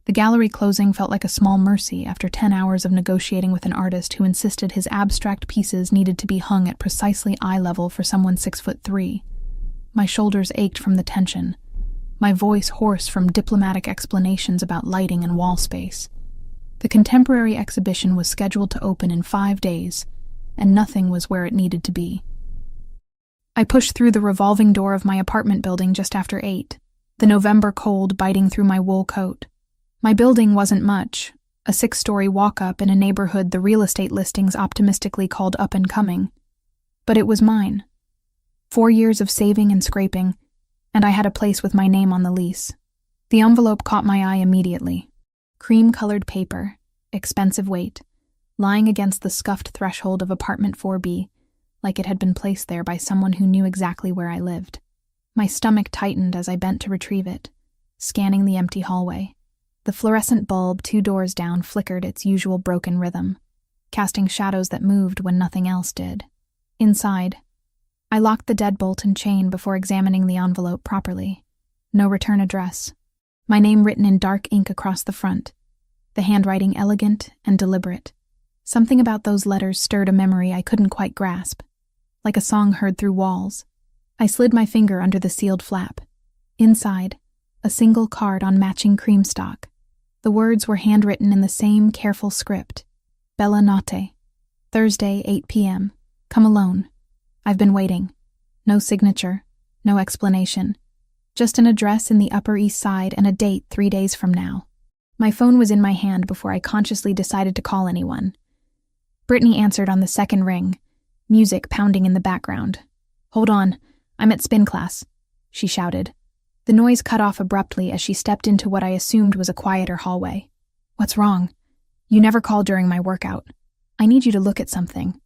The gallery closing felt like a small mercy after 10 hours of negotiating with an artist who insisted his abstract pieces needed to be hung at precisely eye level for someone 6'3". My shoulders ached from the tension, my voice hoarse from diplomatic explanations about lighting and wall space. The contemporary exhibition was scheduled to open in 5 days, and nothing was where it needed to be. I pushed through the revolving door of my apartment building just after 8, the November cold biting through my wool coat. My building wasn't much, a 6-story walk-up in a neighborhood the real estate listings optimistically called up and coming. But it was mine. 4 years of saving and scraping, and I had a place with my name on the lease. The envelope caught my eye immediately. Cream-colored paper, expensive weight, lying against the scuffed threshold of apartment 4B, like it had been placed there by someone who knew exactly where I lived. My stomach tightened as I bent to retrieve it, scanning the empty hallway. The fluorescent bulb 2 doors down flickered its usual broken rhythm, casting shadows that moved when nothing else did. Inside, I locked the deadbolt and chain before examining the envelope properly. No return address. My name written in dark ink across the front, the handwriting elegant and deliberate. Something about those letters stirred a memory I couldn't quite grasp, like a song heard through walls. I slid my finger under the sealed flap. Inside, a single card on matching cream stock. The words were handwritten in the same careful script. Bella notte. Thursday, 8 p.m. Come alone. I've been waiting. No signature, no explanation. Just an address in the Upper East Side and a date 3 days from now. My phone was in my hand before I consciously decided to call anyone. Brittany answered on the second ring, music pounding in the background. "Hold on, I'm at spin class," she shouted. The noise cut off abruptly as she stepped into what I assumed was a quieter hallway. "What's wrong? You never call during my workout. I need you to look at something.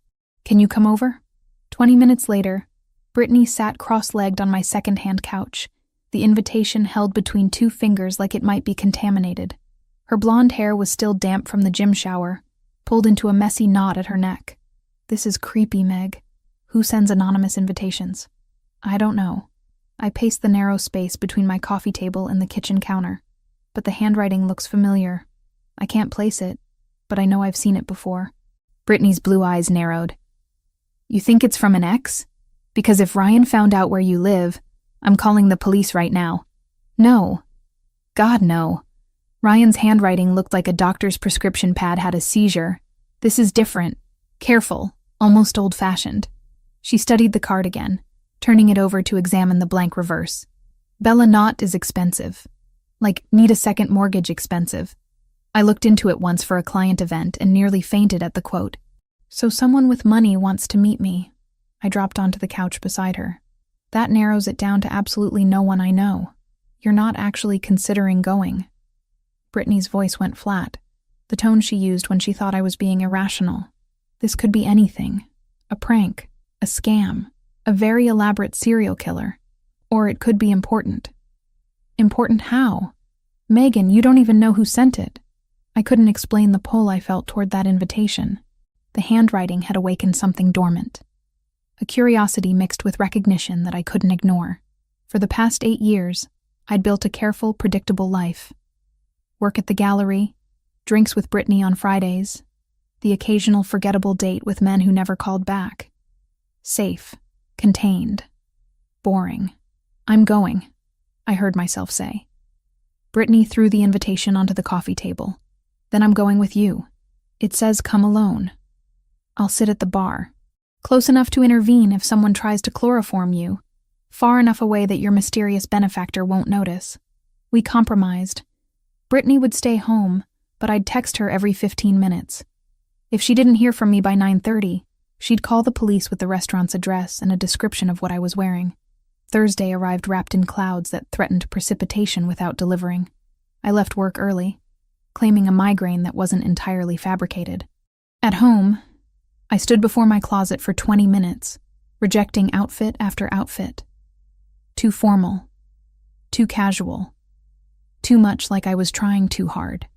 Can you come over?" 20 minutes later, Brittany sat cross-legged on my second-hand couch, the invitation held between 2 fingers like it might be contaminated. Her blonde hair was still damp from the gym shower, pulled into a messy knot at her neck. "This is creepy, Meg. Who sends anonymous invitations?" "I don't know." I paced the narrow space between my coffee table and the kitchen counter, but the handwriting looks familiar. I can't place it, but I know I've seen it before. Brittany's blue eyes narrowed. "You think it's from an ex? Because if Ryan found out where you live, I'm calling the police right now." "No. God, no." Ryan's handwriting looked like a doctor's prescription pad had a seizure. "This is different. Careful, almost old-fashioned." She studied the card again, turning it over to examine the blank reverse. "Bella Knott is expensive. Like, need a second mortgage expensive. I looked into it once for a client event and nearly fainted at the quote. So someone with money wants to meet me." I dropped onto the couch beside her. "That narrows it down to absolutely no one I know. You're not actually considering going." Brittany's voice went flat, the tone she used when she thought I was being irrational. This could be anything. A prank, a scam, a very elaborate serial killer. Or it could be important. Important how? "Megan, you don't even know who sent it." I couldn't explain the pull I felt toward that invitation. The handwriting had awakened something dormant. A curiosity mixed with recognition that I couldn't ignore. For the past 8 years, I'd built a careful, predictable life. Work at the gallery, drinks with Brittany on Fridays, the occasional forgettable date with men who never called back. Safe, contained, boring. "I'm going," I heard myself say. Brittany threw the invitation onto the coffee table. "Then I'm going with you. It says come alone. I'll sit at the bar. Close enough to intervene if someone tries to chloroform you. Far enough away that your mysterious benefactor won't notice." We compromised. Brittany would stay home, but I'd text her every 15 minutes. If she didn't hear from me by 9:30, she'd call the police with the restaurant's address and a description of what I was wearing. Thursday arrived wrapped in clouds that threatened precipitation without delivering. I left work early, claiming a migraine that wasn't entirely fabricated. At home, I stood before my closet for 20 minutes, rejecting outfit after outfit. Too formal. Too casual. Too much like I was trying too hard.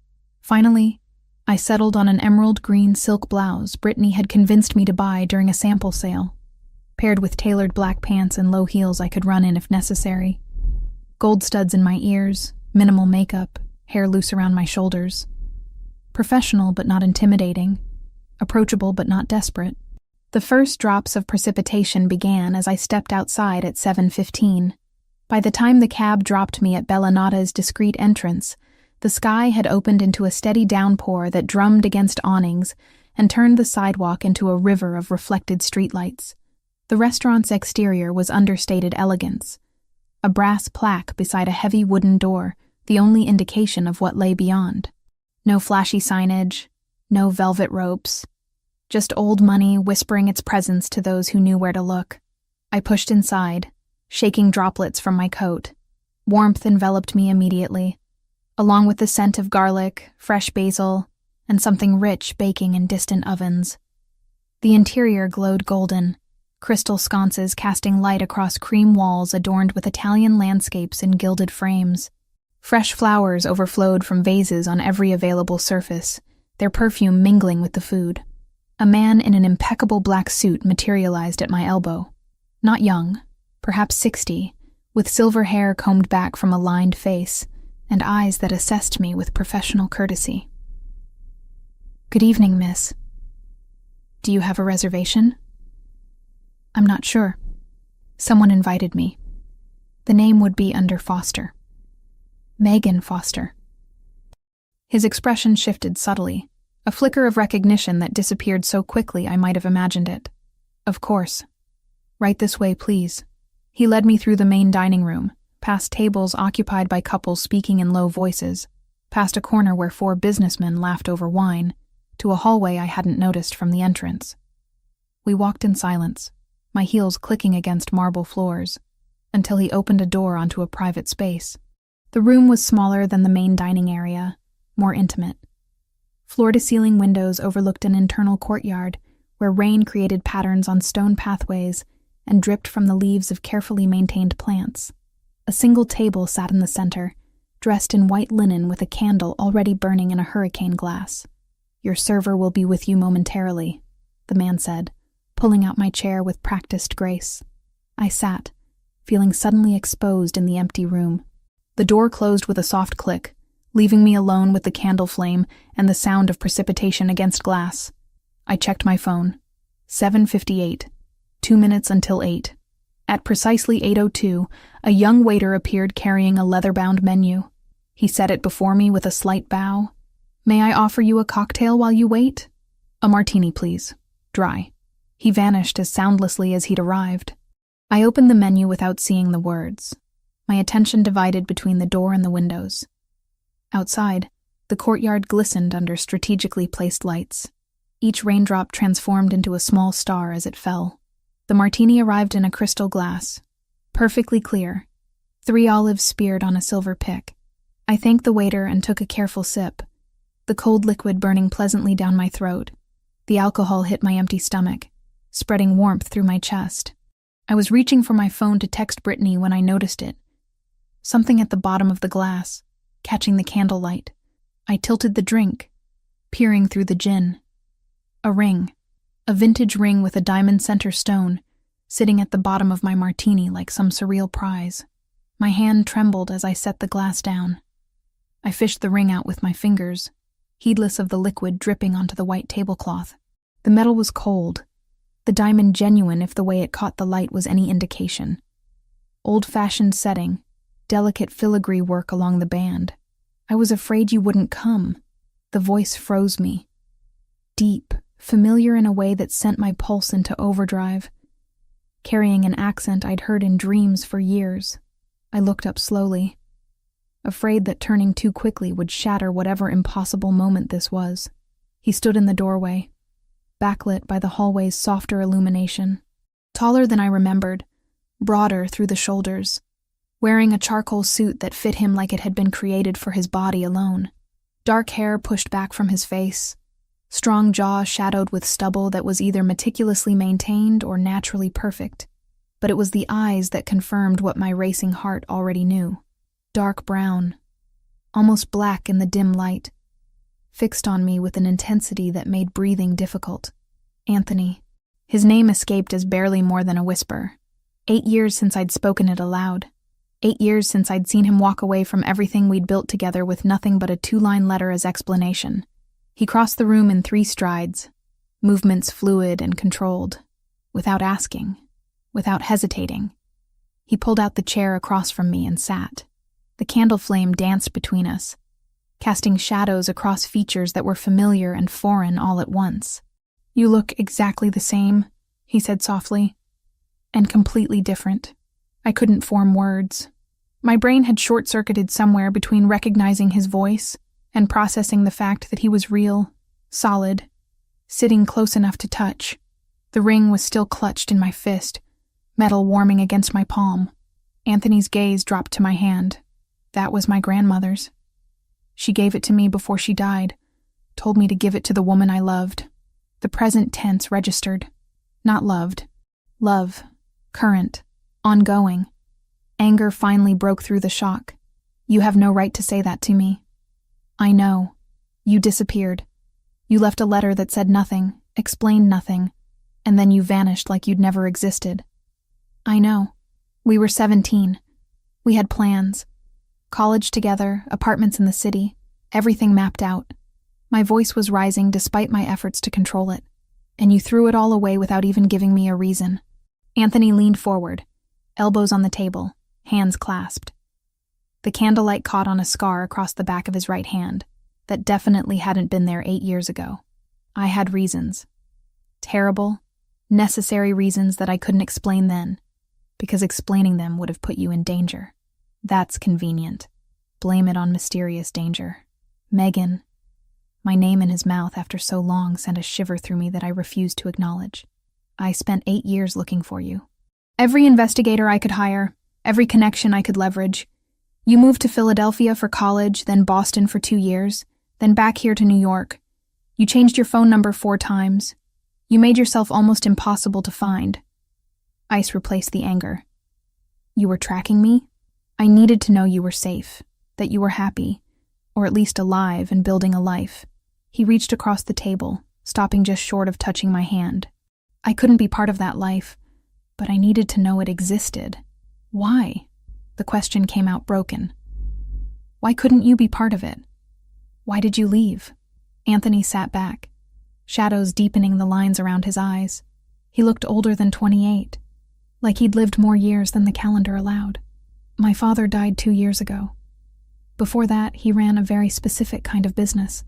Finally, I settled on an emerald green silk blouse Brittany had convinced me to buy during a sample sale, paired with tailored black pants and low heels I could run in if necessary. Gold studs in my ears, minimal makeup, hair loose around my shoulders. Professional but not intimidating, approachable but not desperate. The first drops of precipitation began as I stepped outside at 7:15. By the time the cab dropped me at Bellanata's discreet entrance, the sky had opened into a steady downpour that drummed against awnings and turned the sidewalk into a river of reflected streetlights. The restaurant's exterior was understated elegance. A brass plaque beside a heavy wooden door, the only indication of what lay beyond. No flashy signage, no velvet ropes, just old money whispering its presence to those who knew where to look. I pushed inside, shaking droplets from my coat. Warmth enveloped me immediately, along with the scent of garlic, fresh basil, and something rich baking in distant ovens. The interior glowed golden, crystal sconces casting light across cream walls adorned with Italian landscapes in gilded frames. Fresh flowers overflowed from vases on every available surface, their perfume mingling with the food. A man in an impeccable black suit materialized at my elbow. Not young, perhaps 60, with silver hair combed back from a lined face, and eyes that assessed me with professional courtesy. "Good evening, miss. Do you have a reservation?" "I'm not sure. Someone invited me. The name would be under Foster. Megan Foster." His expression shifted subtly, a flicker of recognition that disappeared so quickly I might have imagined it. "Of course. Right this way, please." He led me through the main dining room, past tables occupied by couples speaking in low voices, past a corner where 4 businessmen laughed over wine, to a hallway I hadn't noticed from the entrance. We walked in silence, my heels clicking against marble floors, until he opened a door onto a private space. The room was smaller than the main dining area, more intimate. Floor-to-ceiling windows overlooked an internal courtyard where rain created patterns on stone pathways and dripped from the leaves of carefully maintained plants. A single table sat in the center, dressed in white linen with a candle already burning in a hurricane glass. "Your server will be with you momentarily," the man said, pulling out my chair with practiced grace. I sat, feeling suddenly exposed in the empty room. The door closed with a soft click, leaving me alone with the candle flame and the sound of precipitation against glass. I checked my phone. 7:58. 2 minutes until 8. At precisely 8:02, a young waiter appeared carrying a leather-bound menu. He set it before me with a slight bow. "May I offer you a cocktail while you wait?" "A martini, please. Dry." He vanished as soundlessly as he'd arrived. I opened the menu without seeing the words, my attention divided between the door and the windows. Outside, the courtyard glistened under strategically placed lights. Each raindrop transformed into a small star as it fell. The martini arrived in a crystal glass, perfectly clear, 3 olives speared on a silver pick. I thanked the waiter and took a careful sip, the cold liquid burning pleasantly down my throat. The alcohol hit my empty stomach, spreading warmth through my chest. I was reaching for my phone to text Brittany when I noticed it. Something at the bottom of the glass, catching the candlelight. I tilted the drink, peering through the gin. A ring. A vintage ring with a diamond center stone, sitting at the bottom of my martini like some surreal prize. My hand trembled as I set the glass down. I fished the ring out with my fingers, heedless of the liquid dripping onto the white tablecloth. The metal was cold, the diamond genuine if the way it caught the light was any indication. Old-fashioned setting, delicate filigree work along the band. "I was afraid you wouldn't come." The voice froze me. Deep, familiar in a way that sent my pulse into overdrive, carrying an accent I'd heard in dreams for years. I looked up slowly, afraid that turning too quickly would shatter whatever impossible moment this was. He stood in the doorway, backlit by the hallway's softer illumination. Taller than I remembered, broader through the shoulders, wearing a charcoal suit that fit him like it had been created for his body alone. Dark hair pushed back from his face, strong jaw shadowed with stubble that was either meticulously maintained or naturally perfect, but it was the eyes that confirmed what my racing heart already knew. Dark brown, almost black in the dim light, fixed on me with an intensity that made breathing difficult. Anthony. His name escaped as barely more than a whisper. 8 years since I'd spoken it aloud. 8 years since I'd seen him walk away from everything we'd built together with nothing but a 2-line letter as explanation. He crossed the room in 3 strides, movements fluid and controlled, without asking, without hesitating. He pulled out the chair across from me and sat. The candle flame danced between us, casting shadows across features that were familiar and foreign all at once. "You look exactly the same," he said softly, "and completely different." I couldn't form words. My brain had short-circuited somewhere between recognizing his voice and processing the fact that he was real, solid, sitting close enough to touch. The ring was still clutched in my fist, metal warming against my palm. Anthony's gaze dropped to my hand. That was my grandmother's. She gave it to me before she died, told me to give it to the woman I loved. The present tense registered. Not loved. Love. Current. Ongoing. Anger finally broke through the shock. "You have no right to say that to me." "I know. You disappeared. You left a letter that said nothing, explained nothing, and then you vanished like you'd never existed." "I know. We were 17. We had plans. College together, apartments in the city, everything mapped out. My voice was rising despite my efforts to control it, and you threw it all away without even giving me a reason." Anthony leaned forward, elbows on the table, hands clasped. The candlelight caught on a scar across the back of his right hand that definitely hadn't been there 8 years ago. I had reasons. Terrible, necessary reasons that I couldn't explain then, because explaining them would have put you in danger. That's convenient. Blame it on mysterious danger. Megan. My name in his mouth after so long sent a shiver through me that I refused to acknowledge. "I spent 8 years looking for you. Every investigator I could hire, every connection I could leverage. You moved to Philadelphia for college, then Boston for 2 years, then back here to New York. You changed your phone number 4 times. You made yourself almost impossible to find." Ice replaced the anger. "You were tracking me? I needed to know you were safe, that you were happy, or at least alive and building a life." He reached across the table, stopping just short of touching my hand. "I couldn't be part of that life, but I needed to know it existed." "Why?" The question came out broken. "Why couldn't you be part of it? Why did you leave?" Anthony sat back, shadows deepening the lines around his eyes. He looked older than 28, like he'd lived more years than the calendar allowed. "My father died 2 years ago. Before that, he ran a very specific kind of business.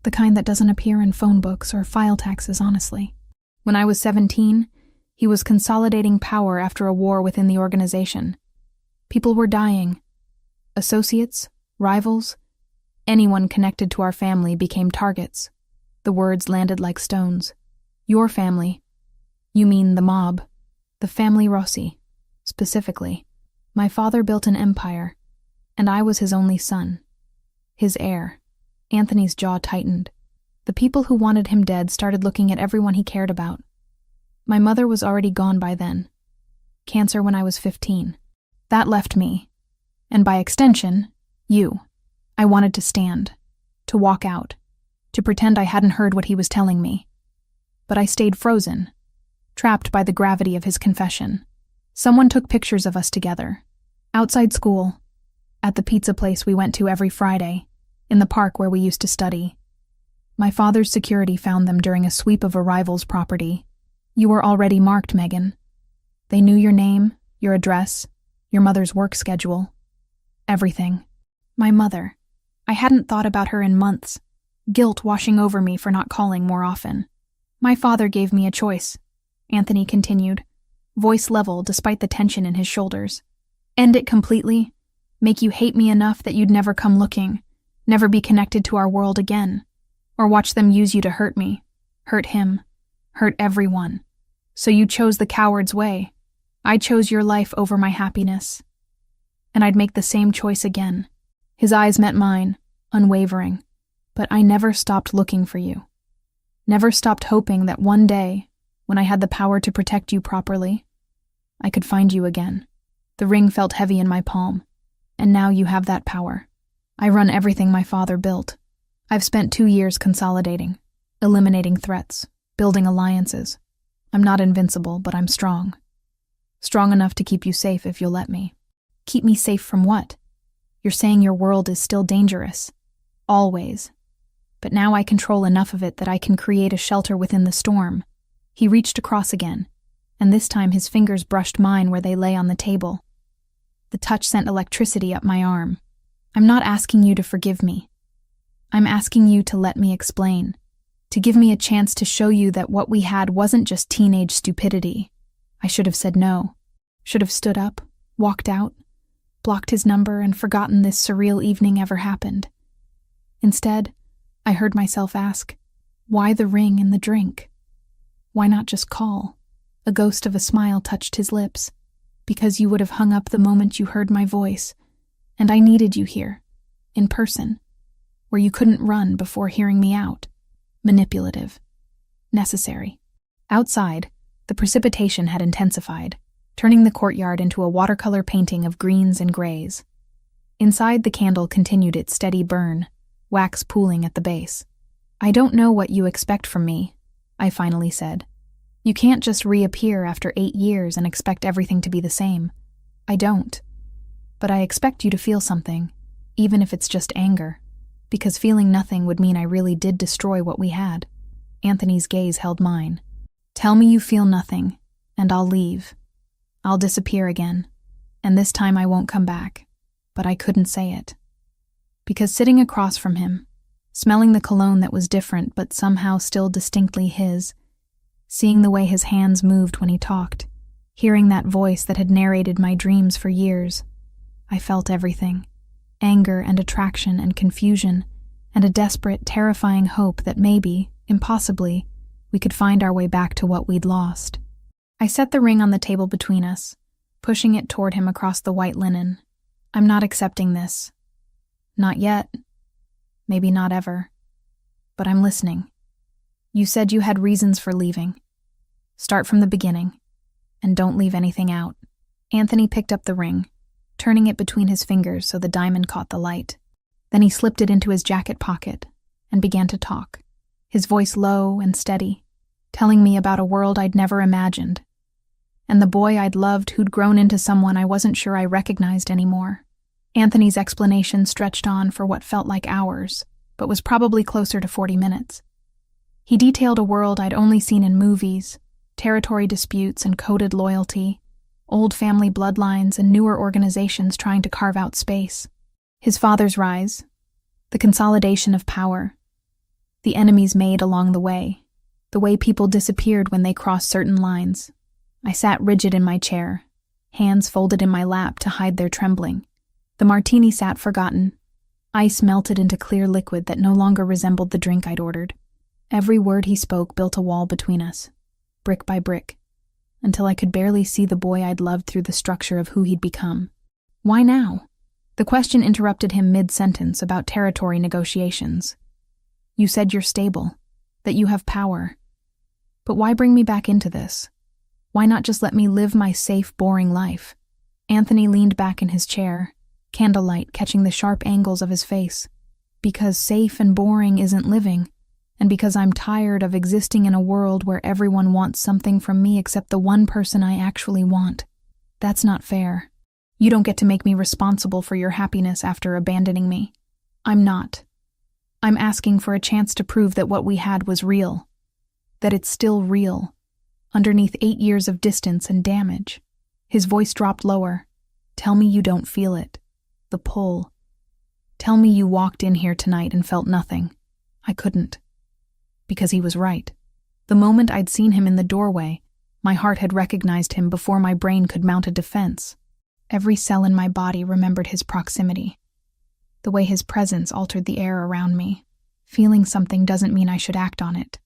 The kind that doesn't appear in phone books or file taxes, honestly. When I was 17, he was consolidating power after a war within the organization. People were dying. Associates, rivals, anyone connected to our family became targets." The words landed like stones. "Your family? You mean the mob, the family Rossi, specifically. My father built an empire, and I was his only son. His heir." Anthony's jaw tightened. The people who wanted him dead started looking at everyone he cared about. My mother was already gone by then. Cancer when I was 15. That left me, and by extension, you. I wanted to stand, to walk out, to pretend I hadn't heard what he was telling me. But I stayed frozen, trapped by the gravity of his confession. Someone took pictures of us together, outside school, at the pizza place we went to every Friday, in the park where we used to study. My father's security found them during a sweep of a rival's property. You were already marked, Megan. They knew your name, your address, your mother's work schedule. Everything. My mother. I hadn't thought about her in months, guilt washing over me for not calling more often. My father gave me a choice, Anthony continued, voice level despite the tension in his shoulders. End it completely, make you hate me enough that you'd never come looking, never be connected to our world again, or watch them use you to hurt me, hurt him, hurt everyone. So you chose the coward's way. I chose your life over my happiness. And I'd make the same choice again. His eyes met mine, unwavering, but I never stopped looking for you. Never stopped hoping that one day, when I had the power to protect you properly, I could find you again. The ring felt heavy in my palm, and now you have that power. I run everything my father built. I've spent 2 years consolidating, eliminating threats, building alliances. I'm not invincible, but I'm strong. Strong enough to keep you safe if you'll let me. Keep me safe from what? You're saying your world is still dangerous. Always. But now I control enough of it that I can create a shelter within the storm. He reached across again, and this time his fingers brushed mine where they lay on the table. The touch sent electricity up my arm. I'm not asking you to forgive me. I'm asking you to let me explain, to give me a chance to show you that what we had wasn't just teenage stupidity. I should have said no, should have stood up, walked out, blocked his number, and forgotten this surreal evening ever happened. Instead, I heard myself ask, why the ring and the drink? Why not just call? A ghost of a smile touched his lips. Because you would have hung up the moment you heard my voice, and I needed you here, in person, where you couldn't run before hearing me out. Manipulative. Necessary. Outside, the precipitation had intensified, turning the courtyard into a watercolor painting of greens and grays. Inside, the candle continued its steady burn, wax pooling at the base. I don't know what you expect from me, I finally said. You can't just reappear after 8 years and expect everything to be the same. I don't. But I expect you to feel something, even if it's just anger, because feeling nothing would mean I really did destroy what we had. Anthony's gaze held mine. Tell me you feel nothing, and I'll leave. I'll disappear again, and this time I won't come back. But I couldn't say it. Because sitting across from him, smelling the cologne that was different but somehow still distinctly his, seeing the way his hands moved when he talked, hearing that voice that had narrated my dreams for years, I felt everything. Anger and attraction and confusion, and a desperate, terrifying hope that maybe, impossibly, we could find our way back to what we'd lost. I set the ring on the table between us, pushing it toward him across the white linen. I'm not accepting this. Not yet. Maybe not ever. But I'm listening. You said you had reasons for leaving. Start from the beginning, and don't leave anything out. Anthony picked up the ring, turning it between his fingers so the diamond caught the light. Then he slipped it into his jacket pocket and began to talk, his voice low and steady, telling me about a world I'd never imagined, and the boy I'd loved who'd grown into someone I wasn't sure I recognized anymore. Anthony's explanation stretched on for what felt like hours, but was probably closer to 40 minutes. He detailed a world I'd only seen in movies, territory disputes and coded loyalty, old family bloodlines and newer organizations trying to carve out space. His father's rise, the consolidation of power, the enemies made along the way people disappeared when they crossed certain lines. I sat rigid in my chair, hands folded in my lap to hide their trembling. The martini sat forgotten. Ice melted into clear liquid that no longer resembled the drink I'd ordered. Every word he spoke built a wall between us, brick by brick, until I could barely see the boy I'd loved through the structure of who he'd become. Why now? The question interrupted him mid-sentence about territory negotiations. You said you're stable, that you have power. But why bring me back into this? Why not just let me live my safe, boring life? Anthony leaned back in his chair, candlelight catching the sharp angles of his face. Because safe and boring isn't living, and because I'm tired of existing in a world where everyone wants something from me except the one person I actually want. That's not fair. You don't get to make me responsible for your happiness after abandoning me. I'm not. I'm asking for a chance to prove that what we had was real. That it's still real, underneath 8 years of distance and damage. His voice dropped lower. Tell me you don't feel it. The pull. Tell me you walked in here tonight and felt nothing. I couldn't. Because he was right. The moment I'd seen him in the doorway, my heart had recognized him before my brain could mount a defense. Every cell in my body remembered his proximity. The way his presence altered the air around me. Feeling something doesn't mean I should act on it.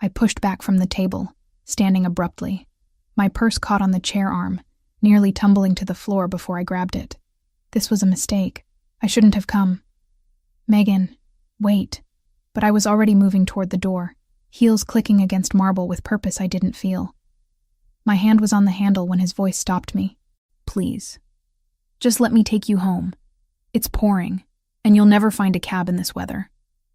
I pushed back from the table, standing abruptly. My purse caught on the chair arm, nearly tumbling to the floor before I grabbed it. This was a mistake. I shouldn't have come. Megan, wait. But I was already moving toward the door, heels clicking against marble with purpose I didn't feel. My hand was on the handle when his voice stopped me. Please. Just let me take you home. It's pouring, and you'll never find a cab in this weather.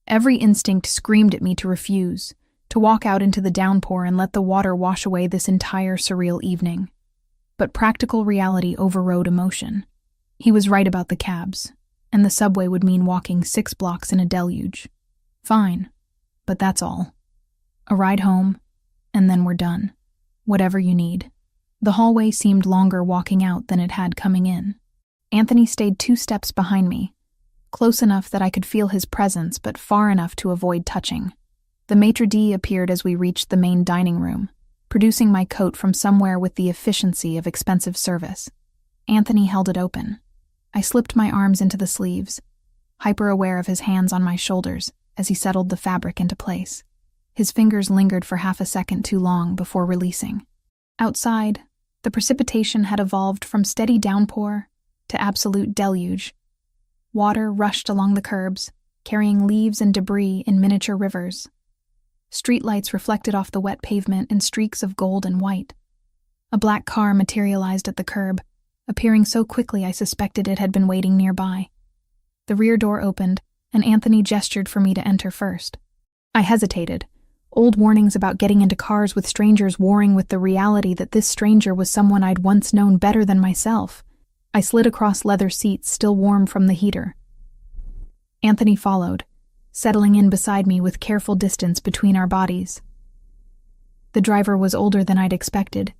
Every instinct screamed at me to refuse, to walk out into the downpour and let the water wash away this entire surreal evening. But practical reality overrode emotion. He was right about the cabs, and the subway would mean walking 6 blocks in a deluge. Fine, but that's all. A ride home, and then we're done. Whatever you need. The hallway seemed longer walking out than it had coming in. Anthony stayed 2 steps behind me, close enough that I could feel his presence but far enough to avoid touching. The maitre d' appeared as we reached the main dining room, producing my coat from somewhere with the efficiency of expensive service. Anthony held it open. I slipped my arms into the sleeves, hyper-aware of his hands on my shoulders as he settled the fabric into place. His fingers lingered for half a second too long before releasing. Outside, the precipitation had evolved from steady downpour to absolute deluge. Water rushed along the curbs, carrying leaves and debris in miniature rivers. Streetlights reflected off the wet pavement in streaks of gold and white. A black car materialized at the curb, appearing so quickly I suspected it had been waiting nearby. The rear door opened, and Anthony gestured for me to enter first. I hesitated. Old warnings about getting into cars with strangers warring with the reality that this stranger was someone I'd once known better than myself. I slid across leather seats still warm from the heater. Anthony followed, settling in beside me with careful distance between our bodies. The driver was older than I'd expected,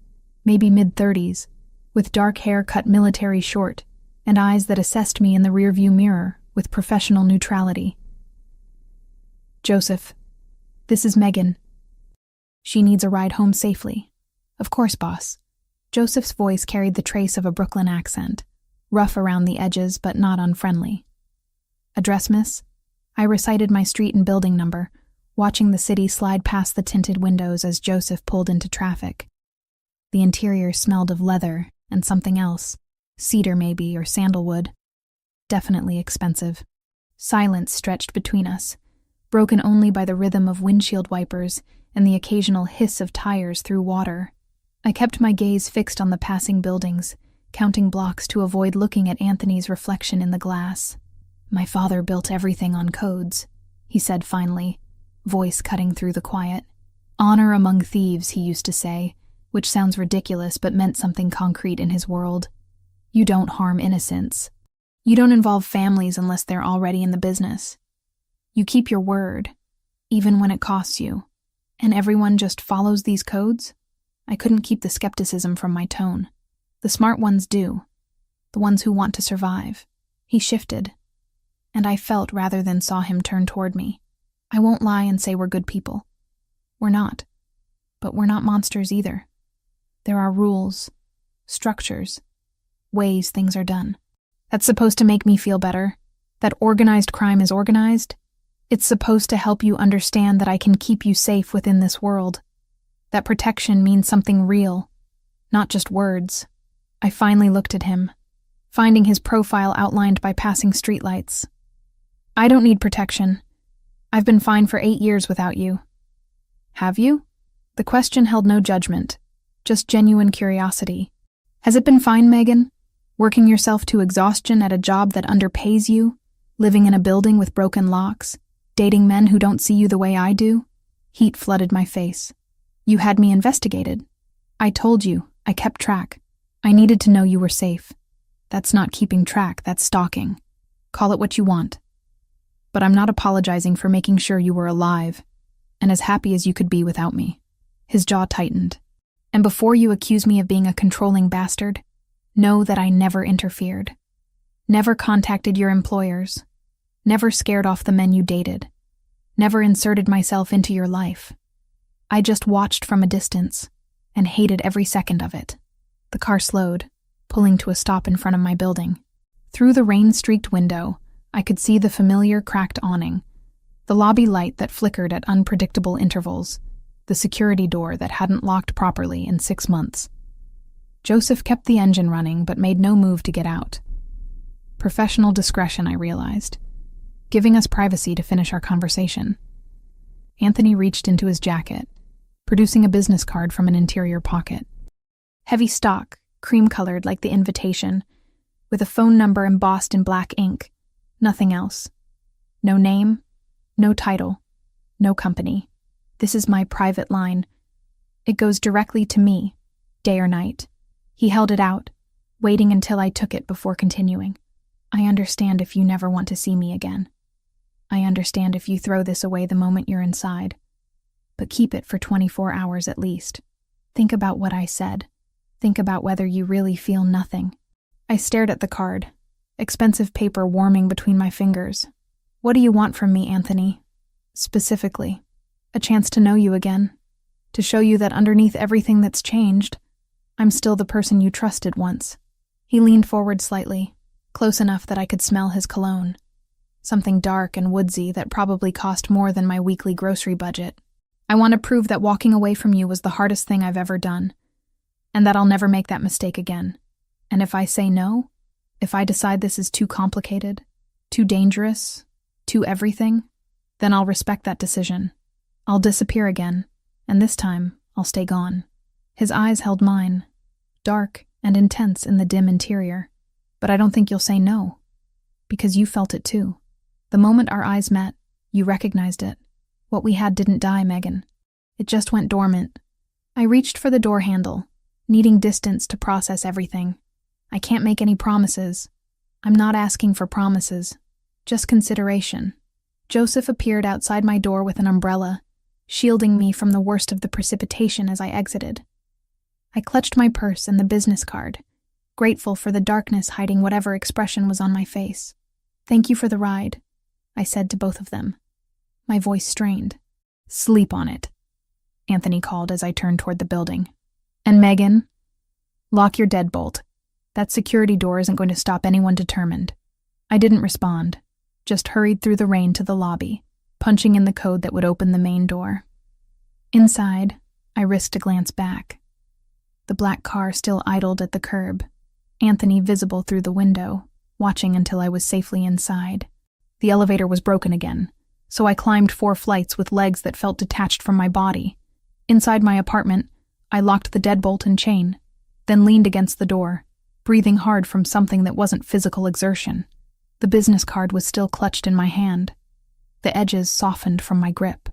maybe mid-30s, with dark hair cut military short and eyes that assessed me in the rearview mirror with professional neutrality. "Joseph, this is Megan. She needs a ride home safely." "Of course, boss." Joseph's voice carried the trace of a Brooklyn accent, rough around the edges but not unfriendly. "Address, miss?" I recited my street and building number, watching the city slide past the tinted windows as Joseph pulled into traffic. The interior smelled of leather and something else, cedar maybe or sandalwood. Definitely expensive. Silence stretched between us, broken only by the rhythm of windshield wipers and the occasional hiss of tires through water. I kept my gaze fixed on the passing buildings, counting blocks to avoid looking at Anthony's reflection in the glass. "My father built everything on codes," he said finally, voice cutting through the quiet. "Honor among thieves," he used to say, which sounds ridiculous but meant something concrete in his world. You don't harm innocents. You don't involve families unless they're already in the business. You keep your word, even when it costs you. And everyone just follows these codes? I couldn't keep the skepticism from my tone. The smart ones do. The ones who want to survive. He shifted, and I felt rather than saw him turn toward me. I won't lie and say we're good people. We're not. But we're not monsters either. There are rules, structures, ways things are done. That's supposed to make me feel better. That organized crime is organized. It's supposed to help you understand that I can keep you safe within this world. That protection means something real, not just words. I finally looked at him, finding his profile outlined by passing streetlights. "I don't need protection. I've been fine for 8 years without you." "Have you?" The question held no judgment, just genuine curiosity. "Has it been fine, Megan? Working yourself to exhaustion at a job that underpays you? Living in a building with broken locks? Dating men who don't see you the way I do?" Heat flooded my face. "You had me investigated. I told you. I kept track. I needed to know you were safe. That's not keeping track, that's stalking. Call it what you want. But I'm not apologizing for making sure you were alive, and as happy as you could be without me." His jaw tightened. "And before you accuse me of being a controlling bastard, know that I never interfered. Never contacted your employers. Never scared off the men you dated. Never inserted myself into your life. I just watched from a distance and hated every second of it." The car slowed, pulling to a stop in front of my building. Through the rain-streaked window, I could see the familiar cracked awning, the lobby light that flickered at unpredictable intervals, the security door that hadn't locked properly in 6 months. Joseph kept the engine running but made no move to get out. Professional discretion, I realized, giving us privacy to finish our conversation. Anthony reached into his jacket, producing a business card from an interior pocket. Heavy stock, cream-colored like the invitation, with a phone number embossed in black ink. Nothing else. No name, no title, no company. This is my private line. It goes directly to me, day or night. He held it out, waiting until I took it before continuing. I understand if you never want to see me again. I understand if you throw this away the moment you're inside. But keep it for 24 hours at least. Think about what I said. Think about whether you really feel nothing. I stared at the card, expensive paper warming between my fingers. What do you want from me, Anthony? Specifically, a chance to know you again. To show you that underneath everything that's changed, I'm still the person you trusted once. He leaned forward slightly, close enough that I could smell his cologne. Something dark and woodsy that probably cost more than my weekly grocery budget. I want to prove that walking away from you was the hardest thing I've ever done, and that I'll never make that mistake again. And if I say no, if I decide this is too complicated, too dangerous, too everything, then I'll respect that decision. I'll disappear again, and this time I'll stay gone. His eyes held mine, dark and intense in the dim interior. But I don't think you'll say no, because you felt it too. The moment our eyes met, you recognized it. What we had didn't die, Megan. It just went dormant. I reached for the door handle, needing distance to process everything. I can't make any promises. I'm not asking for promises, just consideration. Joseph appeared outside my door with an umbrella, shielding me from the worst of the precipitation as I exited. I clutched my purse and the business card, grateful for the darkness hiding whatever expression was on my face. Thank you for the ride, I said to both of them. My voice strained. Sleep on it, Anthony called as I turned toward the building. And Megan, lock your deadbolt. That security door isn't going to stop anyone determined. I didn't respond, just hurried through the rain to the lobby, punching in the code that would open the main door. Inside, I risked a glance back. The black car still idled at the curb, Anthony visible through the window, watching until I was safely inside. The elevator was broken again, so I climbed 4 flights with legs that felt detached from my body. Inside my apartment, I locked the deadbolt and chain, then leaned against the door, breathing hard from something that wasn't physical exertion. The business card was still clutched in my hand. The edges softened from my grip.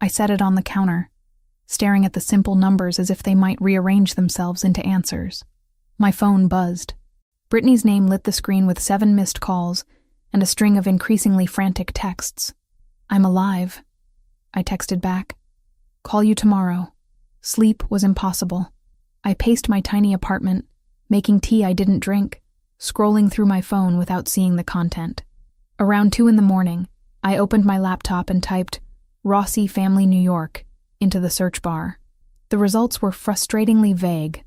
I set it on the counter, staring at the simple numbers as if they might rearrange themselves into answers. My phone buzzed. Brittany's name lit the screen with 7 missed calls and a string of increasingly frantic texts. I'm alive, I texted back. Call you tomorrow. Sleep was impossible. I paced my tiny apartment, making tea I didn't drink, scrolling through my phone without seeing the content. Around 2 a.m, I opened my laptop and typed Rossi Family New York into the search bar. The results were frustratingly vague.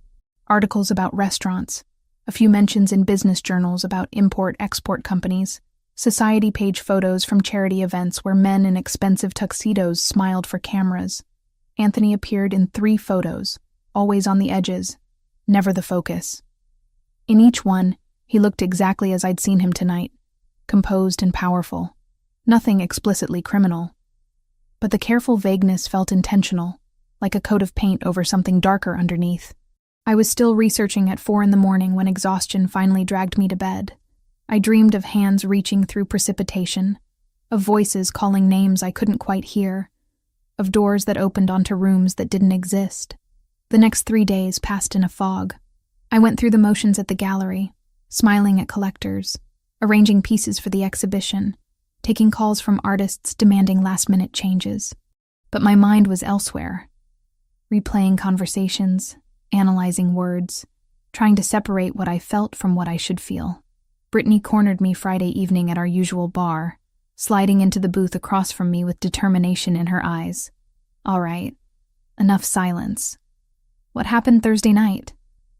Articles about restaurants, a few mentions in business journals about import-export companies, society page photos from charity events where men in expensive tuxedos smiled for cameras. Anthony appeared in 3 photos, always on the edges, never the focus. In each one, he looked exactly as I'd seen him tonight, composed and powerful. Nothing explicitly criminal. But the careful vagueness felt intentional, like a coat of paint over something darker underneath. I was still researching at 4 a.m. when exhaustion finally dragged me to bed. I dreamed of hands reaching through precipitation, of voices calling names I couldn't quite hear, of doors that opened onto rooms that didn't exist. The next 3 days passed in a fog. I went through the motions at the gallery, smiling at collectors, arranging pieces for the exhibition, taking calls from artists demanding last-minute changes. But my mind was elsewhere, replaying conversations, analyzing words, trying to separate what I felt from what I should feel. Brittany cornered me Friday evening at our usual bar, sliding into the booth across from me with determination in her eyes. All right, enough silence. What happened Thursday night?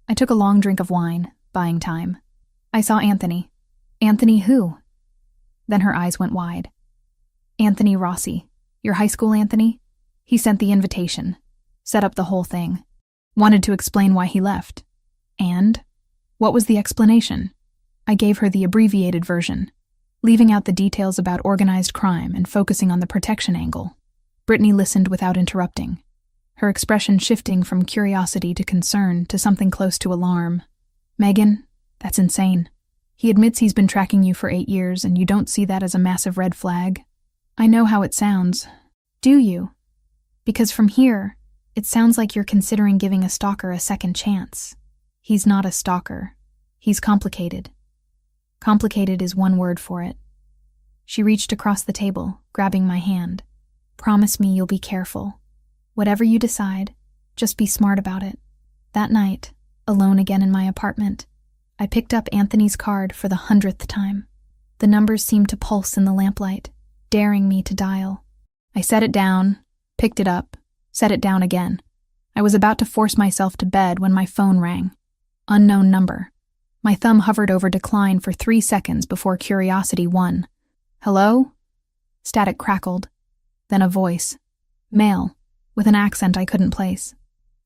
I took a long drink of wine, buying time. I saw Anthony. Anthony who? Then her eyes went wide. Anthony Rossi. Your high school Anthony? He sent the invitation. Set up the whole thing. Wanted to explain why he left. And? What was the explanation? I gave her the abbreviated version, leaving out the details about organized crime and focusing on the protection angle. Brittany listened without interrupting, her expression shifting from curiosity to concern to something close to alarm. Megan, that's insane. He admits he's been tracking you for 8 years and you don't see that as a massive red flag. I know how it sounds. Do you? Because from here, it sounds like you're considering giving a stalker a second chance. He's not a stalker. He's complicated. Complicated is one word for it. She reached across the table, grabbing my hand. Promise me you'll be careful. Whatever you decide, just be smart about it. That night, alone again in my apartment, I picked up Anthony's card for the 100th time. The numbers seemed to pulse in the lamplight, daring me to dial. I set it down, picked it up, set it down again. I was about to force myself to bed when my phone rang. Unknown number. My thumb hovered over decline for 3 seconds before curiosity won. Hello? Static crackled. Then a voice. Male, with an accent I couldn't place.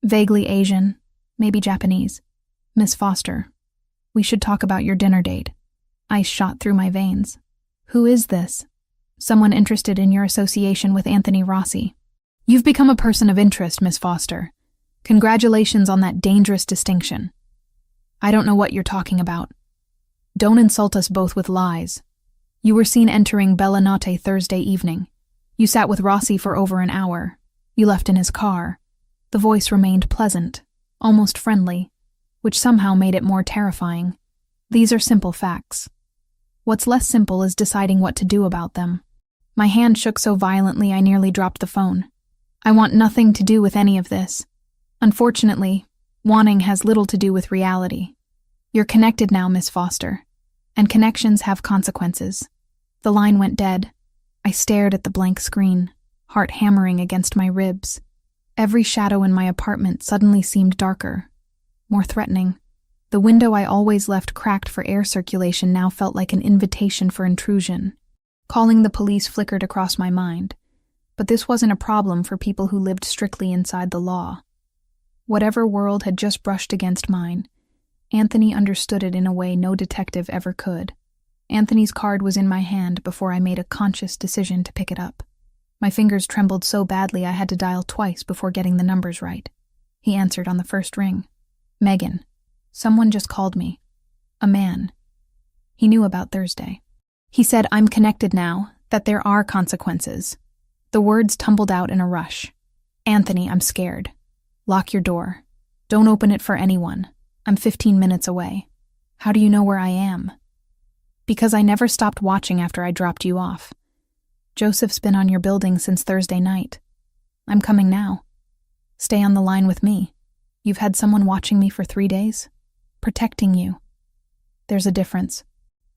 Vaguely Asian, maybe Japanese. Miss Foster. We should talk about your dinner date. Ice shot through my veins. Who is this? Someone interested in your association with Anthony Rossi. You've become a person of interest, Miss Foster. Congratulations on that dangerous distinction. I don't know what you're talking about. Don't insult us both with lies. You were seen entering Bella Notte Thursday evening. You sat with Rossi for over an hour. You left in his car. The voice remained pleasant, almost friendly, which somehow made it more terrifying. These are simple facts. What's less simple is deciding what to do about them. My hand shook so violently I nearly dropped the phone. I want nothing to do with any of this. Unfortunately, wanting has little to do with reality. You're connected now, Miss Foster, and connections have consequences. The line went dead. I stared at the blank screen, heart hammering against my ribs. Every shadow in my apartment suddenly seemed darker, more threatening. The window I always left cracked for air circulation now felt like an invitation for intrusion. Calling the police flickered across my mind, but this wasn't a problem for people who lived strictly inside the law. Whatever world had just brushed against mine, Anthony understood it in a way no detective ever could. Anthony's card was in my hand before I made a conscious decision to pick it up. My fingers trembled so badly I had to dial twice before getting the numbers right. He answered on the first ring. Megan. Someone just called me. A man. He knew about Thursday. He said, I'm connected now, that there are consequences. The words tumbled out in a rush. Anthony, I'm scared. Lock your door. Don't open it for anyone. I'm 15 minutes away. How do you know where I am? Because I never stopped watching after I dropped you off. Joseph's been on your building since Thursday night. I'm coming now. Stay on the line with me. You've had someone watching me for 3 days? Protecting you. There's a difference.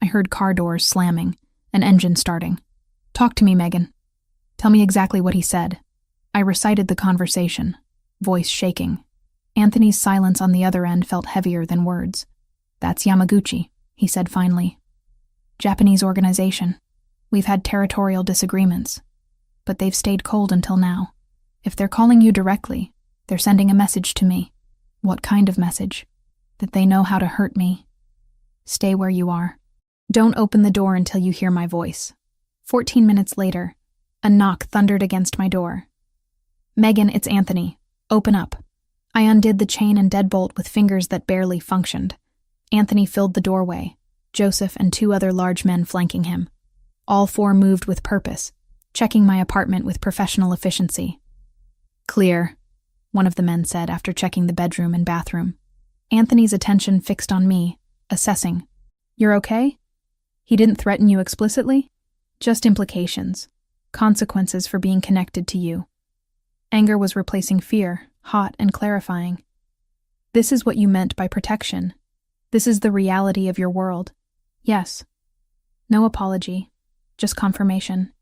I heard car doors slamming, an engine starting. Talk to me, Megan. Tell me exactly what he said. I recited the conversation, voice shaking. Anthony's silence on the other end felt heavier than words. That's Yamaguchi, he said finally. Japanese organization. We've had territorial disagreements, but they've stayed cold until now. If they're calling you directly, they're sending a message to me. What kind of message? That they know how to hurt me. Stay where you are. Don't open the door until you hear my voice. 14 minutes later, a knock thundered against my door. Megan, it's Anthony. Open up. I undid the chain and deadbolt with fingers that barely functioned. Anthony filled the doorway, Joseph and 2 other large men flanking him. All 4 moved with purpose, checking my apartment with professional efficiency. Clear, one of the men said after checking the bedroom and bathroom. Anthony's attention fixed on me, assessing. You're okay? He didn't threaten you explicitly? Just implications, consequences for being connected to you. Anger was replacing fear, hot and clarifying. This is what you meant by protection. This is the reality of your world. Yes. No apology, just confirmation.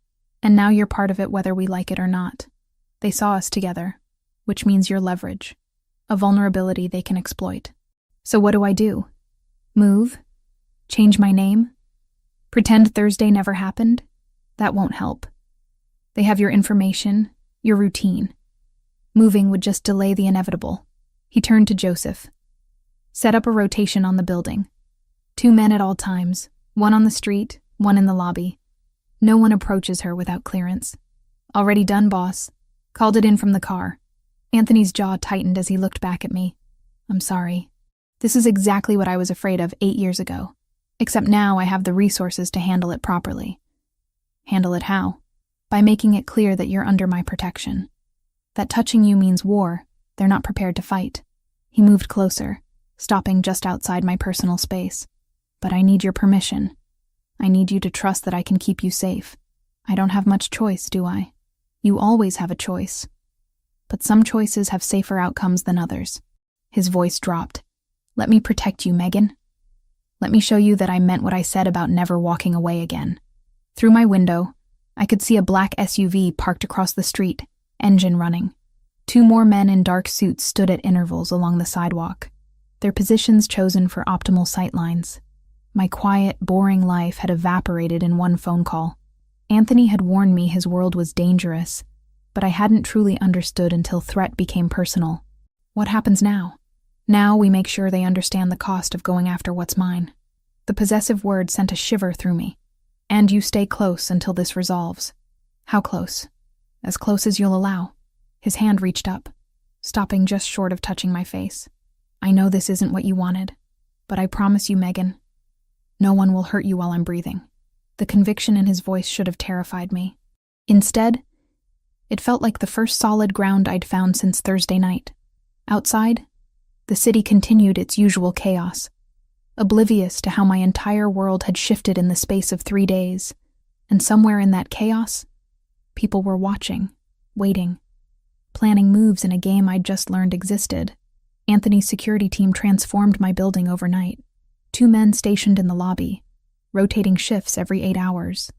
And now you're part of it whether we like it or not. They saw us together, which means you're leverage, a vulnerability they can exploit. So what do I do? Move? Change my name? Pretend Thursday never happened? That won't help. They have your information, your routine. Moving would just delay the inevitable. He turned to Joseph. Set up a rotation on the building. 2 men at all times, 1 on the street, 1 in the lobby. No one approaches her without clearance. Already done, boss. Called it in from the car. Anthony's jaw tightened as he looked back at me. I'm sorry. This is exactly what I was afraid of 8 years ago. Except now I have the resources to handle it properly. Handle it how? By making it clear that you're under my protection. That touching you means war. They're not prepared to fight. He moved closer. stopping just outside my personal space. But I need your permission. I need you to trust that I can keep you safe. I don't have much choice, do I? You always have a choice. But some choices have safer outcomes than others. His voice dropped. Let me protect you, Megan. Let me show you that I meant what I said about never walking away again. Through my window, I could see a black SUV parked across the street, engine running. 2 more men in dark suits stood at intervals along the sidewalk, their positions chosen for optimal sightlines. My quiet, boring life had evaporated in one phone call. Anthony had warned me his world was dangerous, but I hadn't truly understood until threat became personal. What happens now? Now we make sure they understand the cost of going after what's mine. The possessive word sent a shiver through me. And you stay close until this resolves. How close? As close as you'll allow. His hand reached up, stopping just short of touching my face. I know this isn't what you wanted, but I promise you, Megan, no one will hurt you while I'm breathing. The conviction in his voice should have terrified me. Instead, it felt like the first solid ground I'd found since Thursday night. Outside, the city continued its usual chaos, oblivious to how my entire world had shifted in the space of 3 days, and somewhere in that chaos, people were watching, waiting, planning moves in a game I'd just learned existed. Anthony's security team transformed my building overnight. 2 men stationed in the lobby, rotating shifts every 8 hours.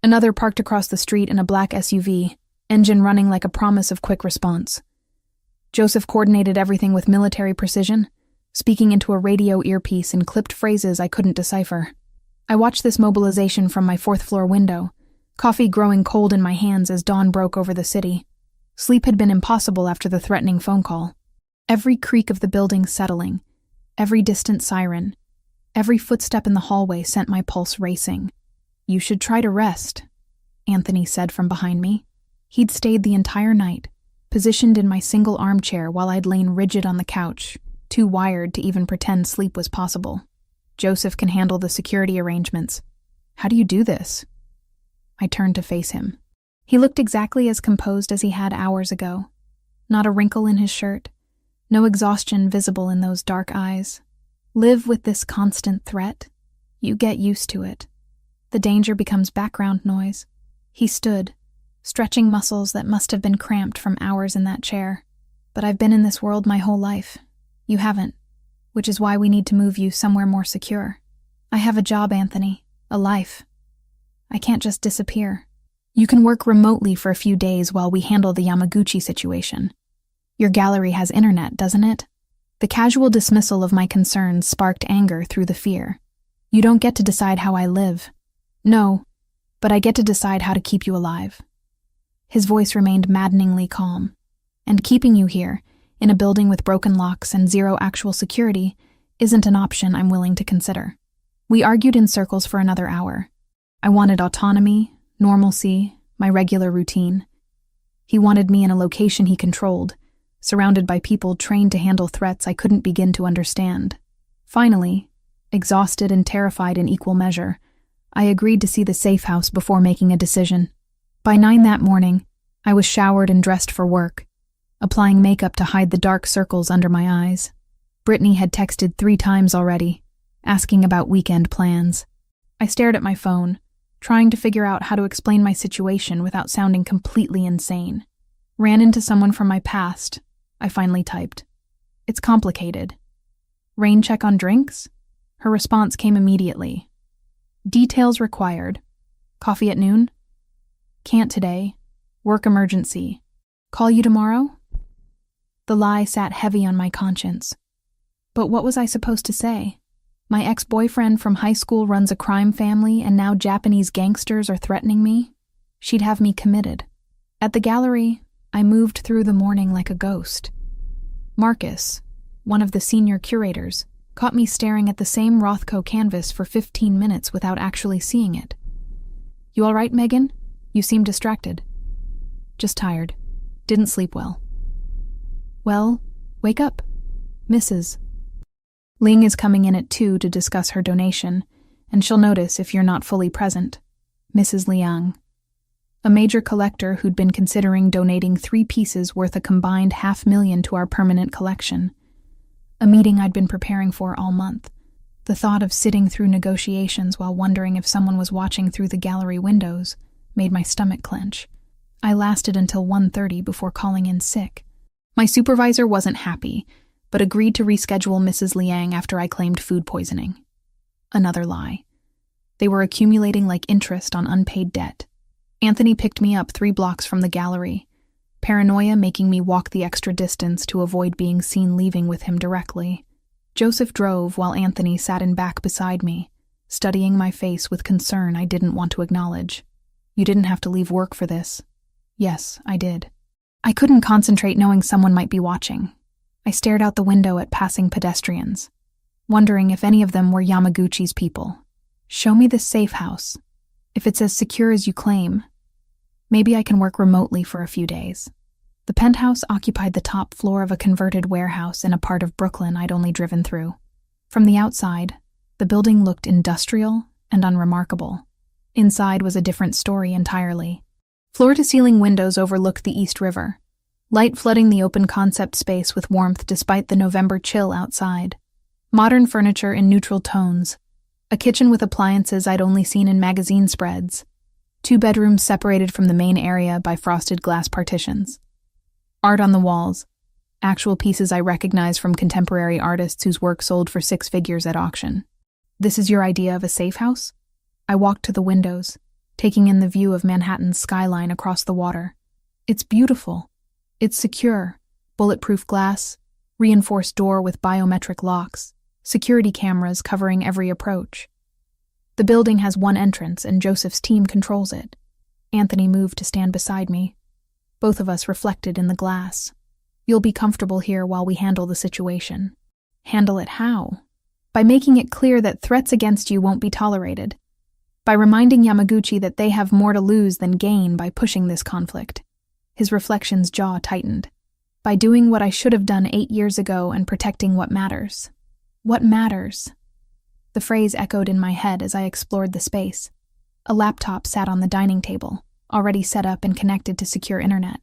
Another parked across the street in a black SUV, engine running like a promise of quick response. Joseph coordinated everything with military precision, speaking into a radio earpiece in clipped phrases I couldn't decipher. I watched this mobilization from my 4th-floor window, coffee growing cold in my hands as dawn broke over the city. Sleep had been impossible after the threatening phone call. Every creak of the building settling, every distant siren, every footstep in the hallway sent my pulse racing. You should try to rest, Anthony said from behind me. He'd stayed the entire night, positioned in my single armchair while I'd lain rigid on the couch, too wired to even pretend sleep was possible. Joseph can handle the security arrangements. How do you do this? I turned to face him. He looked exactly as composed as he had hours ago. Not a wrinkle in his shirt, no exhaustion visible in those dark eyes. Live with this constant threat. You get used to it. The danger becomes background noise. He stood, stretching muscles that must have been cramped from hours in that chair. But I've been in this world my whole life. You haven't, which is why we need to move you somewhere more secure. I have a job, Anthony, a life. I can't just disappear. You can work remotely for a few days while we handle the Yamaguchi situation. Your gallery has internet, doesn't it? The casual dismissal of my concerns sparked anger through the fear. You don't get to decide how I live. No, but I get to decide how to keep you alive. His voice remained maddeningly calm. And keeping you here, in a building with broken locks and zero actual security, isn't an option I'm willing to consider. We argued in circles for another hour. I wanted autonomy, normalcy, my regular routine. He wanted me in a location he controlled, surrounded by people trained to handle threats I couldn't begin to understand. Finally, exhausted and terrified in equal measure, I agreed to see the safe house before making a decision. By 9 that morning, I was showered and dressed for work, applying makeup to hide the dark circles under my eyes. Brittany had texted 3 times already, asking about weekend plans. I stared at my phone, trying to figure out how to explain my situation without sounding completely insane. Ran into someone from my past, I finally typed. It's complicated. Rain check on drinks? Her response came immediately. Details required. Coffee at noon? Can't today. Work emergency. Call you tomorrow? The lie sat heavy on my conscience. But what was I supposed to say? My ex-boyfriend from high school runs a crime family and now Japanese gangsters are threatening me? She'd have me committed. At the gallery, I moved through the morning like a ghost. Marcus, one of the senior curators, caught me staring at the same Rothko canvas for 15 minutes without actually seeing it. You all right, Megan? You seem distracted. Just tired. Didn't sleep well. Well, wake up. Mrs. Ling is coming in at 2 to discuss her donation, and she'll notice if you're not fully present. Mrs. Liang. A major collector who'd been considering donating 3 pieces worth a combined $500,000 to our permanent collection. a meeting I'd been preparing for all month. The thought of sitting through negotiations while wondering if someone was watching through the gallery windows made my stomach clench. I lasted until 1:30 before calling in sick. My supervisor wasn't happy, but agreed to reschedule Mrs. Liang after I claimed food poisoning. Another lie. They were accumulating like interest on unpaid debt. Anthony picked me up 3 blocks from the gallery, paranoia making me walk the extra distance to avoid being seen leaving with him directly. Joseph drove while Anthony sat in back beside me, studying my face with concern I didn't want to acknowledge. "You didn't have to leave work for this." "Yes, I did." I couldn't concentrate knowing someone might be watching. I stared out the window at passing pedestrians, wondering if any of them were Yamaguchi's people. "Show me this safe house. If it's as secure as you claim, maybe I can work remotely for a few days." The penthouse occupied the top floor of a converted warehouse in a part of Brooklyn I'd only driven through. From the outside, the building looked industrial and unremarkable. Inside was a different story entirely. Floor-to-ceiling windows overlooked the East River, light flooding the open concept space with warmth despite the November chill outside. Modern furniture in neutral tones, a kitchen with appliances I'd only seen in magazine spreads, 2 bedrooms separated from the main area by frosted glass partitions. Art on the walls, actual pieces I recognized from contemporary artists whose work sold for 6 figures at auction. "This is your idea of a safe house?" I walked to the windows, taking in the view of Manhattan's skyline across the water. "It's beautiful. It's secure, bulletproof glass, reinforced door with biometric locks, security cameras covering every approach. The building has 1 entrance and Joseph's team controls it." Anthony moved to stand beside me. Both of us reflected in the glass. "You'll be comfortable here while we handle the situation." "Handle it how?" "By making it clear that threats against you won't be tolerated. By reminding Yamaguchi that they have more to lose than gain by pushing this conflict." His reflection's jaw tightened. "By doing what I should have done 8 years ago and protecting what matters." "What matters?" The phrase echoed in my head as I explored the space. A laptop sat on the dining table, already set up and connected to secure internet.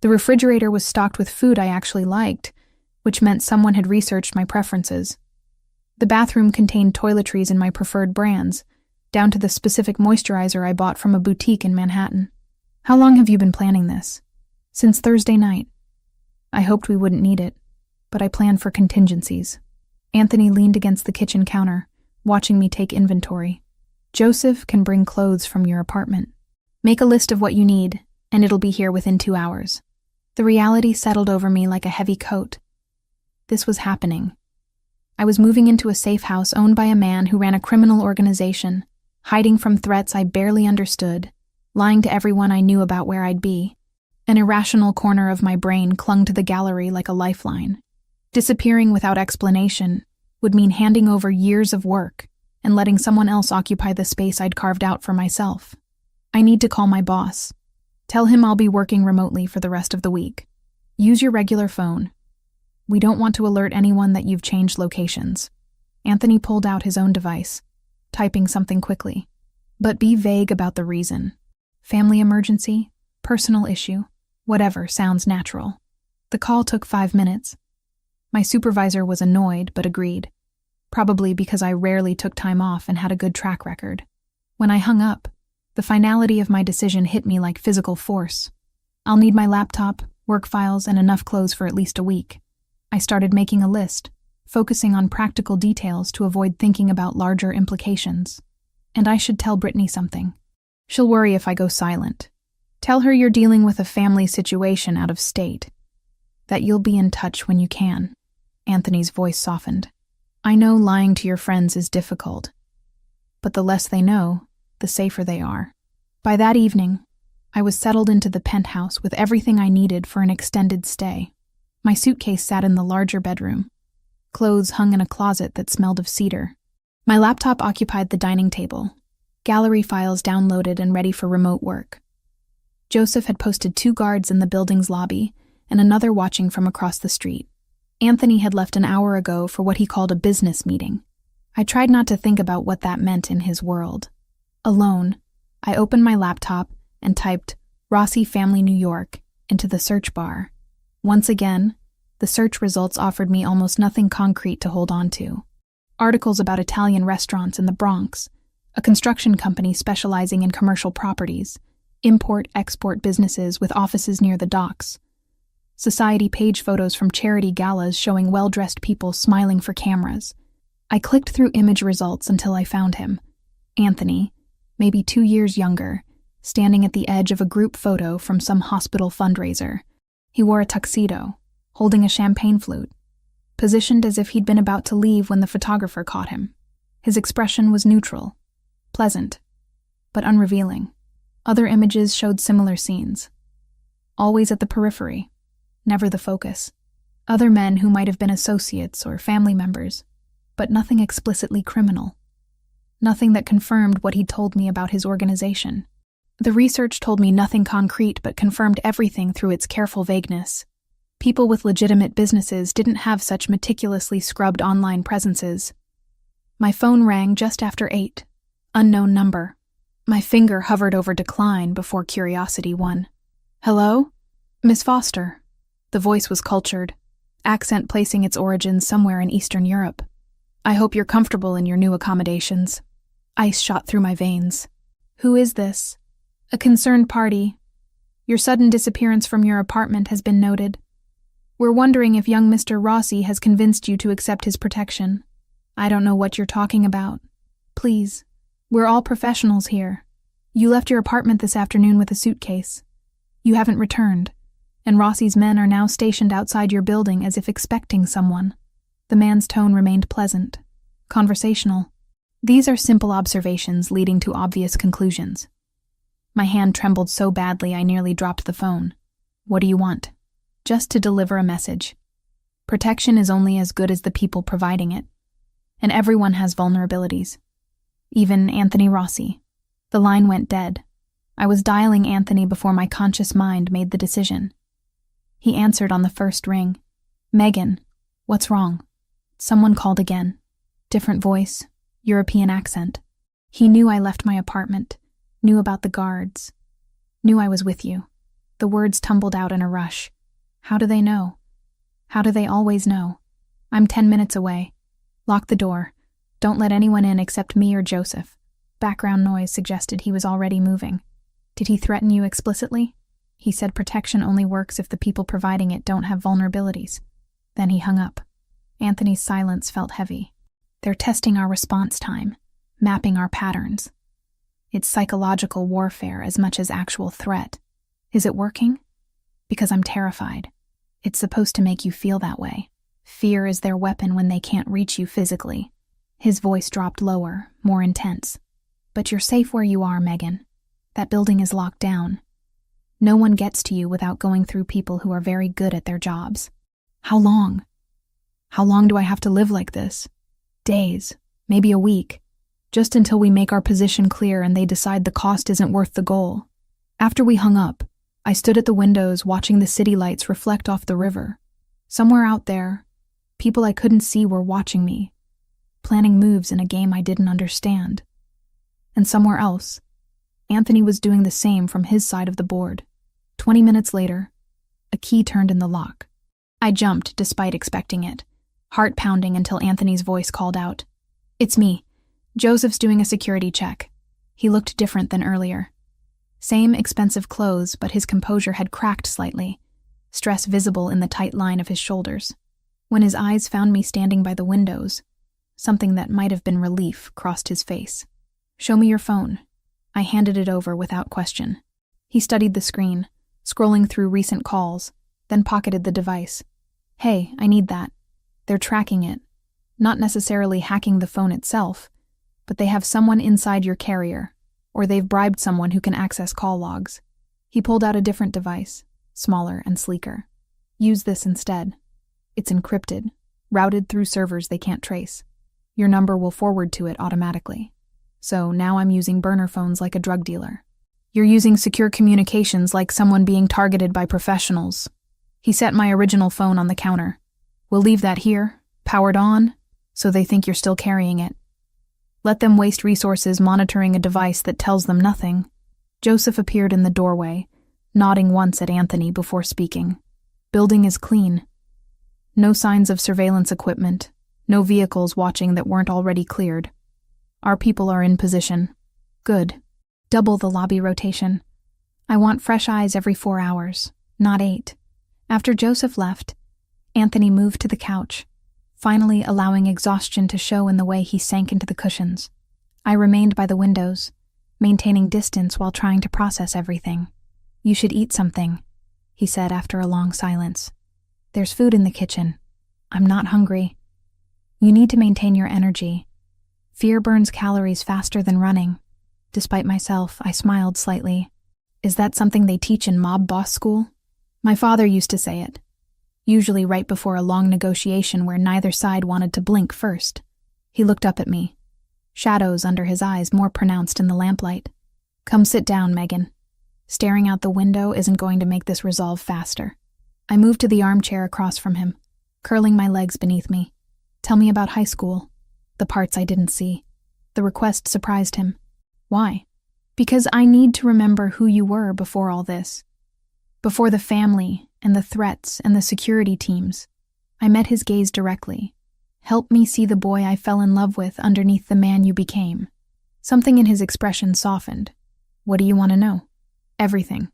The refrigerator was stocked with food I actually liked, which meant someone had researched my preferences. The bathroom contained toiletries in my preferred brands, down to the specific moisturizer I bought from a boutique in Manhattan. "How long have you been planning this?" "Since Thursday night. I hoped we wouldn't need it, but I planned for contingencies." Anthony leaned against the kitchen counter, watching me take inventory. "Joseph can bring clothes from your apartment. Make a list of what you need, and it'll be here within 2 hours." The reality settled over me like a heavy coat. This was happening. I was moving into a safe house owned by a man who ran a criminal organization, hiding from threats I barely understood, lying to everyone I knew about where I'd be. An irrational corner of my brain clung to the gallery like a lifeline. Disappearing without explanation would mean handing over years of work and letting someone else occupy the space I'd carved out for myself. "I need to call my boss. Tell him I'll be working remotely for the rest of the week. Use your regular phone. We don't want to alert anyone that you've changed locations." Anthony pulled out his own device, typing something quickly. "But be vague about the reason. Family emergency, personal issue, whatever sounds natural." The call took 5 minutes. My supervisor was annoyed but agreed, probably because I rarely took time off and had a good track record. When I hung up, the finality of my decision hit me like physical force. I'll need my laptop, work files, and enough clothes for at least a week. I started making a list, focusing on practical details to avoid thinking about larger implications. And I should tell Brittany something. She'll worry if I go silent. Tell her you're dealing with a family situation out of state. That you'll be in touch when you can. Anthony's voice softened. "I know lying to your friends is difficult, but the less they know, the safer they are." By that evening, I was settled into the penthouse with everything I needed for an extended stay. My suitcase sat in the larger bedroom. Clothes hung in a closet that smelled of cedar. My laptop occupied the dining table, gallery files downloaded and ready for remote work. Joseph had posted 2 guards in the building's lobby and another watching from across the street. Anthony had left an hour ago for what he called a business meeting. I tried not to think about what that meant in his world. Alone, I opened my laptop and typed Rossi Family New York into the search bar. Once again, The search results offered me almost nothing concrete to hold on to. Articles about Italian restaurants in the Bronx, a construction company specializing in commercial properties, import-export businesses with offices near the docks, society page photos from charity galas showing well-dressed people smiling for cameras. I clicked through image results until I found him. Anthony, maybe 2 years younger, standing at the edge of a group photo from some hospital fundraiser. He wore a tuxedo, holding a champagne flute, positioned as if he'd been about to leave when the photographer caught him. His expression was neutral, pleasant, but unrevealing. Other images showed similar scenes. Always at the periphery, never the focus. Other men who might have been associates or family members, but nothing explicitly criminal. Nothing that confirmed what he'd told me about his organization. The research told me nothing concrete but confirmed everything through its careful vagueness. People with legitimate businesses didn't have such meticulously scrubbed online presences. My phone rang just after 8. Unknown number. My finger hovered over decline before curiosity won. Hello? Miss Foster. The voice was cultured, accent placing its origins somewhere in Eastern Europe. I hope you're comfortable in your new accommodations. Ice shot through my veins. Who is this? A concerned party. Your sudden disappearance from your apartment has been noted. We're wondering if young Mr. Rossi has convinced you to accept his protection. I don't know what you're talking about. Please, we're all professionals here. You left your apartment this afternoon with a suitcase. You haven't returned, and Rossi's men are now stationed outside your building as if expecting someone. The man's tone remained pleasant, conversational. These are simple observations leading to obvious conclusions. My hand trembled so badly I nearly dropped the phone. What do you want? Just to deliver a message. Protection is only as good as the people providing it. And everyone has vulnerabilities. Even Anthony Rossi. The line went dead. I was dialing Anthony before my conscious mind made the decision. He answered on the first ring. Megan, what's wrong? Someone called again. Different voice, European accent. He knew I left my apartment, knew about the guards, knew I was with you. The words tumbled out in a rush. How do they know? How do they always know? I'm 10 minutes away. Lock the door. Don't let anyone in except me or Joseph. Background noise suggested he was already moving. Did he threaten you explicitly? He said protection only works if the people providing it don't have vulnerabilities. Then he hung up. Anthony's silence felt heavy. They're testing our response time, mapping our patterns. It's psychological warfare as much as actual threat. Is it working? Because I'm terrified. It's supposed to make you feel that way. Fear is their weapon when they can't reach you physically. His voice dropped lower, more intense. But you're safe where you are, Megan. That building is locked down. No one gets to you without going through people who are very good at their jobs. How long? How long do I have to live like this? Days, maybe a week. Just until we make our position clear and they decide the cost isn't worth the goal. After we hung up, I stood at the windows watching the city lights reflect off the river. Somewhere out there, people I couldn't see were watching me, planning moves in a game I didn't understand. And somewhere else, Anthony was doing the same from his side of the board. 20 minutes later, a key turned in the lock. I jumped despite expecting it, heart pounding until Anthony's voice called out. It's me. Joseph's doing a security check. He looked different than earlier. Same expensive clothes, but his composure had cracked slightly, stress visible in the tight line of his shoulders. When his eyes found me standing by the windows, something that might have been relief crossed his face. Show me your phone. I handed it over without question. He studied the screen, scrolling through recent calls, then pocketed the device. Hey, I need that. They're tracking it. Not necessarily hacking the phone itself, but they have someone inside your carrier, or they've bribed someone who can access call logs. He pulled out a different device, smaller and sleeker. Use this instead. It's encrypted, routed through servers they can't trace. Your number will forward to it automatically. So now I'm using burner phones like a drug dealer. You're using secure communications like someone being targeted by professionals. He set my original phone on the counter. We'll leave that here, powered on, so they think you're still carrying it. Let them waste resources monitoring a device that tells them nothing. Joseph appeared in the doorway, nodding once at Anthony before speaking. Building is clean. No signs of surveillance equipment, no vehicles watching that weren't already cleared. Our people are in position. Good. Double the lobby rotation. I want fresh eyes every 4 hours, not 8. After Joseph left, Anthony moved to the couch, finally allowing exhaustion to show in the way he sank into the cushions. I remained by the windows, maintaining distance while trying to process everything. "You should eat something," he said after a long silence. "There's food in the kitchen. I'm not hungry. You need to maintain your energy. Fear burns calories faster than running." Despite myself, I smiled slightly. "Is that something they teach in mob boss school?" My father used to say it, usually right before a long negotiation where neither side wanted to blink first. He looked up at me, shadows under his eyes more pronounced in the lamplight. "Come sit down, Megan. Staring out the window isn't going to make this resolve faster." I moved to the armchair across from him, curling my legs beneath me. "Tell me about high school." The parts I didn't see. The request surprised him. "Why?" "Because I need to remember who you were before all this. Before the family and the threats and the security teams." I met his gaze directly. "Help me see the boy I fell in love with underneath the man you became." Something in his expression softened. "What do you want to know?" "Everything.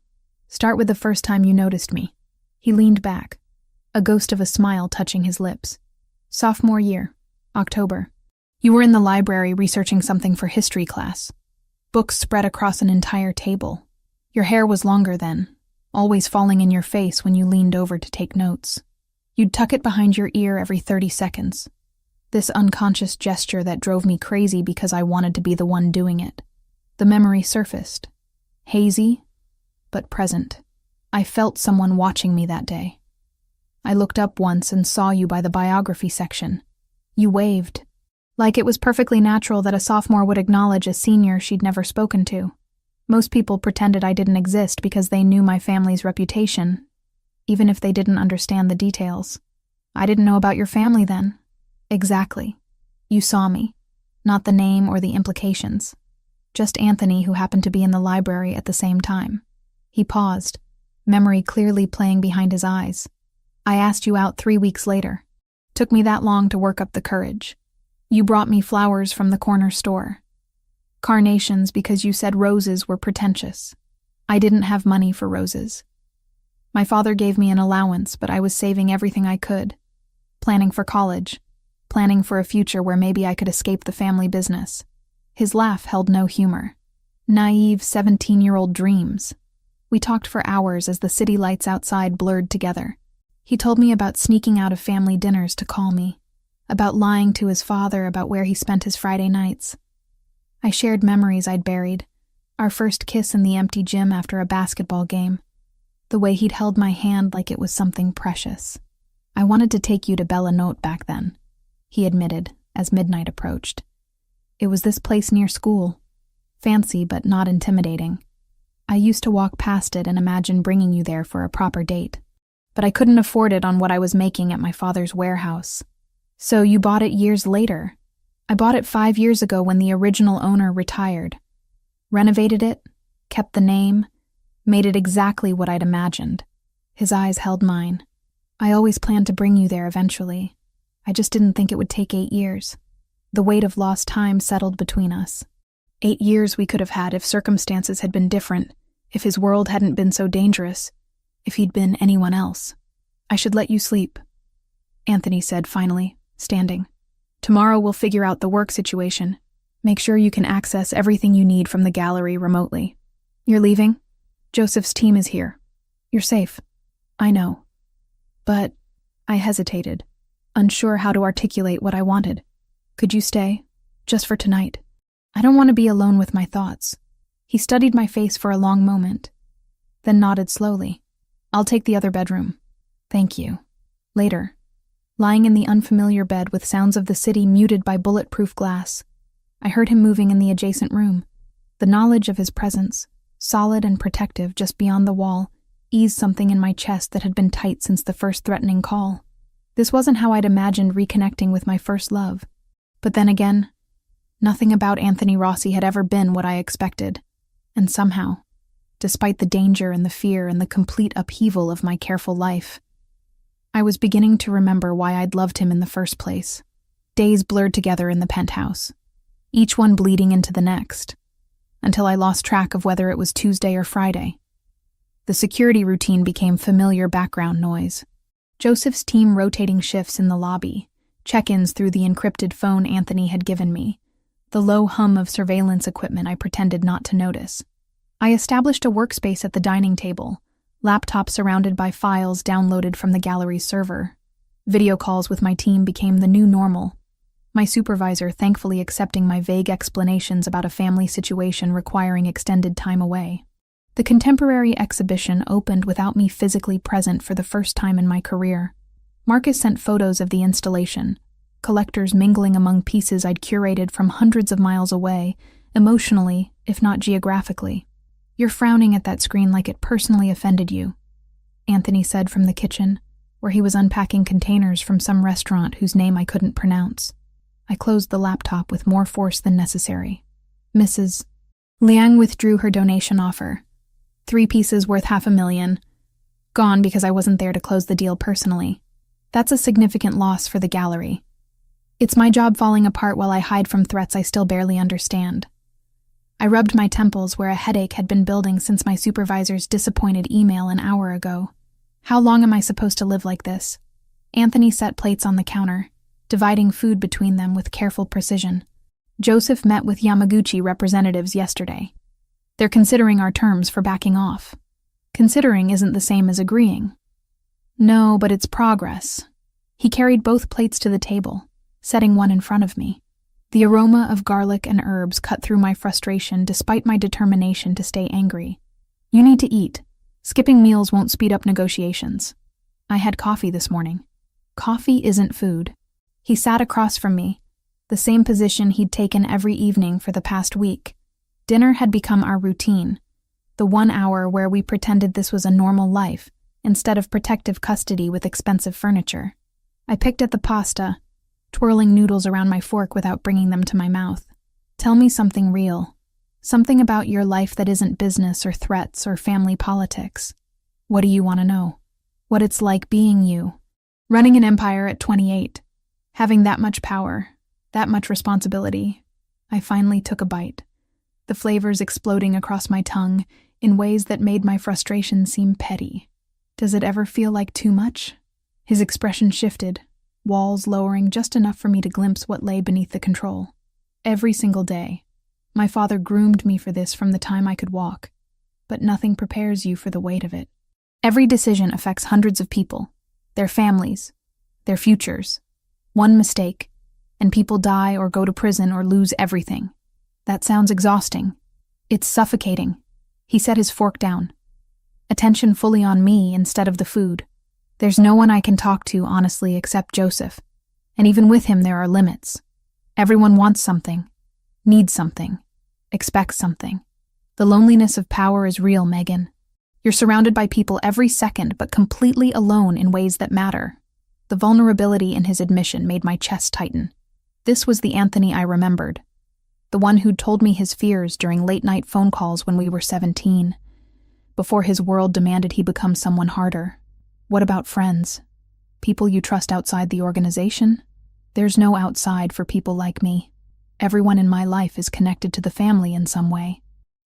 Start with the first time you noticed me." He leaned back, a ghost of a smile touching his lips. "Sophomore year, October. You were in the library researching something for history class. Books spread across an entire table. Your hair was longer then, always falling in your face when you leaned over to take notes. You'd tuck it behind your ear every 30 seconds. This unconscious gesture that drove me crazy because I wanted to be the one doing it. The memory surfaced. Hazy, but present. I felt someone watching me that day. I looked up once and saw you by the biography section. You waved, like it was perfectly natural that a sophomore would acknowledge a senior she'd never spoken to. Most people pretended I didn't exist because they knew my family's reputation, even if they didn't understand the details. I didn't know about your family then. Exactly. You saw me, not the name or the implications. Just Anthony, who happened to be in the library at the same time. He paused, memory clearly playing behind his eyes. I asked you out 3 weeks later. Took me that long to work up the courage. You brought me flowers from the corner store. Carnations because you said roses were pretentious. I didn't have money for roses. My father gave me an allowance, but I was saving everything I could. Planning for college. Planning for a future where maybe I could escape the family business. His laugh held no humor. Naive 17-year-old dreams. We talked for hours as the city lights outside blurred together. He told me about sneaking out of family dinners to call me, about lying to his father about where he spent his Friday nights. I shared memories I'd buried, our first kiss in the empty gym after a basketball game, the way he'd held my hand like it was something precious. "I wanted to take you to Bella Note back then," he admitted as midnight approached. "It was this place near school, fancy but not intimidating. I used to walk past it and imagine bringing you there for a proper date. But I couldn't afford it on what I was making at my father's warehouse. So you bought it years later." "I bought it 5 years ago when the original owner retired. Renovated it, kept the name, made it exactly what I'd imagined." His eyes held mine. "I always planned to bring you there eventually. I just didn't think it would take 8 years. The weight of lost time settled between us. 8 years we could have had if circumstances had been different, if his world hadn't been so dangerous, if he'd been anyone else. I should let you sleep," Anthony said finally, standing. "Tomorrow we'll figure out the work situation. Make sure you can access everything you need from the gallery remotely. You're leaving? Joseph's team is here. You're safe." "I know. But..." I hesitated, unsure how to articulate what I wanted. "Could you stay? Just for tonight? I don't want to be alone with my thoughts." He studied my face for a long moment, then nodded slowly. "I'll take the other bedroom." "Thank you." Later, lying in the unfamiliar bed with sounds of the city muted by bulletproof glass, I heard him moving in the adjacent room. The knowledge of his presence, solid and protective just beyond the wall, eased something in my chest that had been tight since the first threatening call. This wasn't how I'd imagined reconnecting with my first love. But then again, nothing about Anthony Rossi had ever been what I expected. And somehow, despite the danger and the fear and the complete upheaval of my careful life, I was beginning to remember why I'd loved him in the first place. Days blurred together in the penthouse, each one bleeding into the next, until I lost track of whether it was Tuesday or Friday. The security routine became familiar background noise. Joseph's team rotating shifts in the lobby, check-ins through the encrypted phone Anthony had given me, the low hum of surveillance equipment I pretended not to notice. I established a workspace at the dining table, laptop surrounded by files downloaded from the gallery's server. Video calls with my team became the new normal, my supervisor thankfully accepting my vague explanations about a family situation requiring extended time away. The contemporary exhibition opened without me physically present for the first time in my career. Marcus sent photos of the installation, collectors mingling among pieces I'd curated from hundreds of miles away, emotionally, if not geographically. "You're frowning at that screen like it personally offended you," Anthony said from the kitchen, where he was unpacking containers from some restaurant whose name I couldn't pronounce. I closed the laptop with more force than necessary. Mrs. Liang withdrew her donation offer. 3 pieces worth $500,000. Gone because I wasn't there to close the deal personally. That's a significant loss for the gallery. It's my job falling apart while I hide from threats I still barely understand. I rubbed my temples where a headache had been building since my supervisor's disappointed email an hour ago. How long am I supposed to live like this? Anthony set plates on the counter, dividing food between them with careful precision. Joseph met with Yamaguchi representatives yesterday. They're considering our terms for backing off. Considering isn't the same as agreeing. No, but it's progress. He carried both plates to the table, setting one in front of me. The aroma of garlic and herbs cut through my frustration despite my determination to stay angry. "You need to eat. Skipping meals won't speed up negotiations." I had coffee this morning. Coffee isn't food. He sat across from me, the same position he'd taken every evening for the past week. Dinner had become our routine, the 1 hour where we pretended this was a normal life instead of protective custody with expensive furniture. I picked at the pasta, twirling noodles around my fork without bringing them to my mouth. "Tell me something real. Something about your life that isn't business or threats or family politics. What do you want to know? What it's like being you. Running an empire at 28. Having that much power, that much responsibility." I finally took a bite, the flavors exploding across my tongue in ways that made my frustration seem petty. "Does it ever feel like too much?" His expression shifted, walls lowering just enough for me to glimpse what lay beneath the control. Every single day. My father groomed me for this from the time I could walk, but nothing prepares you for the weight of it. Every decision affects hundreds of people, their families, their futures. One mistake, and people die or go to prison or lose everything. That sounds exhausting. It's suffocating. He set his fork down. Attention fully on me instead of the food. There's no one I can talk to, honestly, except Joseph. And even with him, there are limits. Everyone wants something, needs something, expects something. The loneliness of power is real, Megan. You're surrounded by people every second, but completely alone in ways that matter. The vulnerability in his admission made my chest tighten. This was the Anthony I remembered. The one who'd told me his fears during late-night phone calls when we were 17, before his world demanded he become someone harder. What about friends? People you trust outside the organization? There's no outside for people like me. Everyone in my life is connected to the family in some way.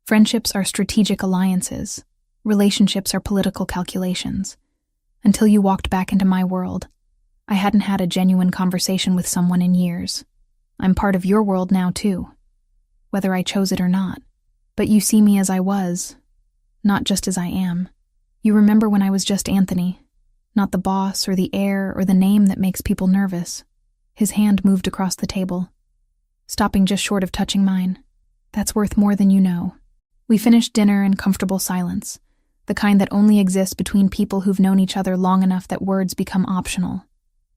Friendships are strategic alliances. Relationships are political calculations. Until you walked back into my world, I hadn't had a genuine conversation with someone in years. I'm part of your world now, too, whether I chose it or not. But you see me as I was, not just as I am. You remember when I was just Anthony, not the boss or the heir or the name that makes people nervous. His hand moved across the table, stopping just short of touching mine. That's worth more than you know. We finished dinner in comfortable silence, the kind that only exists between people who've known each other long enough that words become optional.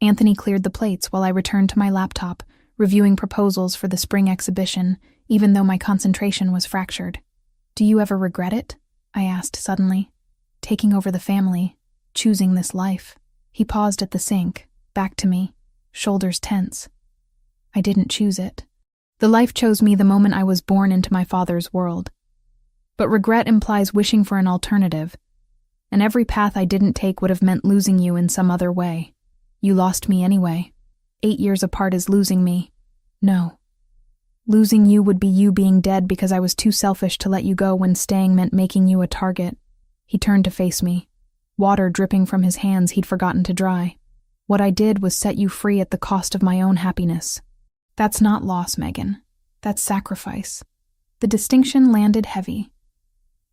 Anthony cleared the plates while I returned to my laptop, reviewing proposals for the spring exhibition, even though my concentration was fractured. "Do you ever regret it?" I asked suddenly. "Taking over the family, choosing this life." He paused at the sink, back to me, shoulders tense. "I didn't choose it. The life chose me the moment I was born into my father's world. But regret implies wishing for an alternative, And every path I didn't take would have meant losing you in some other way. You lost me anyway. 8 years apart is losing me. No. Losing you would be you being dead because I was too selfish to let you go when staying meant making you a target. He turned to face me, water dripping from his hands he'd forgotten to dry. What I did was set you free at the cost of my own happiness. That's not loss, Megan. That's sacrifice. The distinction landed heavy.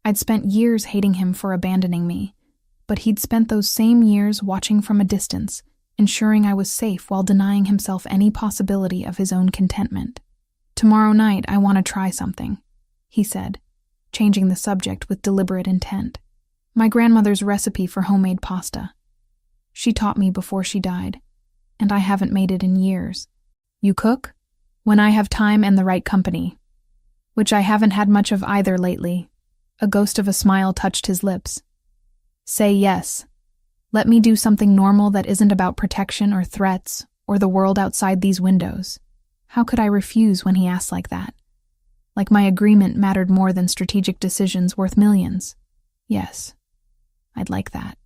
I'd spent years hating him for abandoning me, but he'd spent those same years watching from a distance, ensuring I was safe while denying himself any possibility of his own contentment. Tomorrow night, I want to try something, he said, changing the subject with deliberate intent. My grandmother's recipe for homemade pasta. She taught me before she died, and I haven't made it in years. You cook? When I have time and the right company. Which I haven't had much of either lately. A ghost of a smile touched his lips. Say yes. Let me do something normal that isn't about protection or threats or the world outside these windows. How could I refuse when he asked like that? Like my agreement mattered more than strategic decisions worth millions. Yes, I'd like that.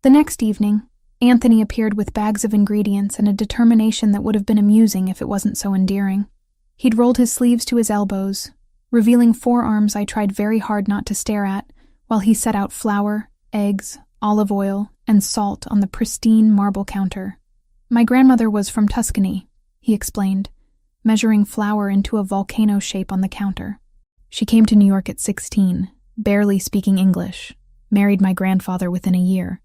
The next evening, Anthony appeared with bags of ingredients and a determination that would have been amusing if it wasn't so endearing. He'd rolled his sleeves to his elbows, revealing forearms I tried very hard not to stare at, while he set out flour, eggs, olive oil, and salt on the pristine marble counter. My grandmother was from Tuscany, he explained, measuring flour into a volcano shape on the counter. She came to New York at 16, barely speaking English, married my grandfather within a year.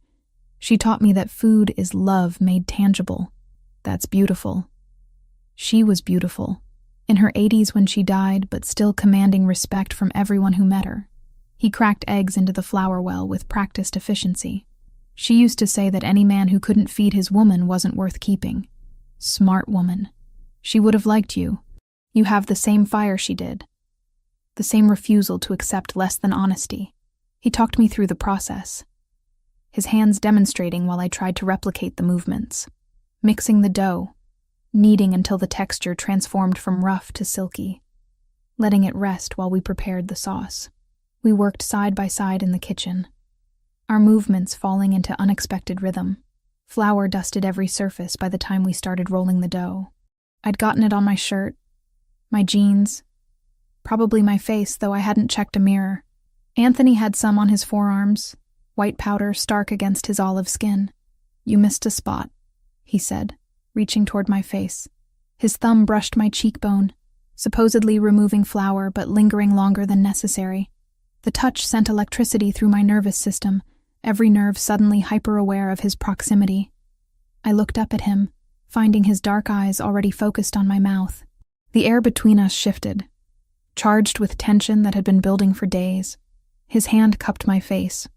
She taught me that food is love made tangible. That's beautiful. She was beautiful, in her 80s when she died, but still commanding respect from everyone who met her. He cracked eggs into the flour well with practiced efficiency. She used to say that any man who couldn't feed his woman wasn't worth keeping. Smart woman. She would have liked you. You have the same fire she did. The same refusal to accept less than honesty. He talked me through the process, his hands demonstrating while I tried to replicate the movements. Mixing the dough, kneading until the texture transformed from rough to silky, letting it rest while we prepared the sauce. We worked side by side in the kitchen, our movements falling into unexpected rhythm. Flour dusted every surface by the time we started rolling the dough. I'd gotten it on my shirt, my jeans, probably my face, though I hadn't checked a mirror. Anthony had some on his forearms, white powder stark against his olive skin. You missed a spot, he said, reaching toward my face. His thumb brushed my cheekbone, supposedly removing flour but lingering longer than necessary. The touch sent electricity through my nervous system, every nerve suddenly hyper-aware of his proximity. I looked up at him, finding his dark eyes already focused on my mouth. The air between us shifted, charged with tension that had been building for days. His hand cupped my face,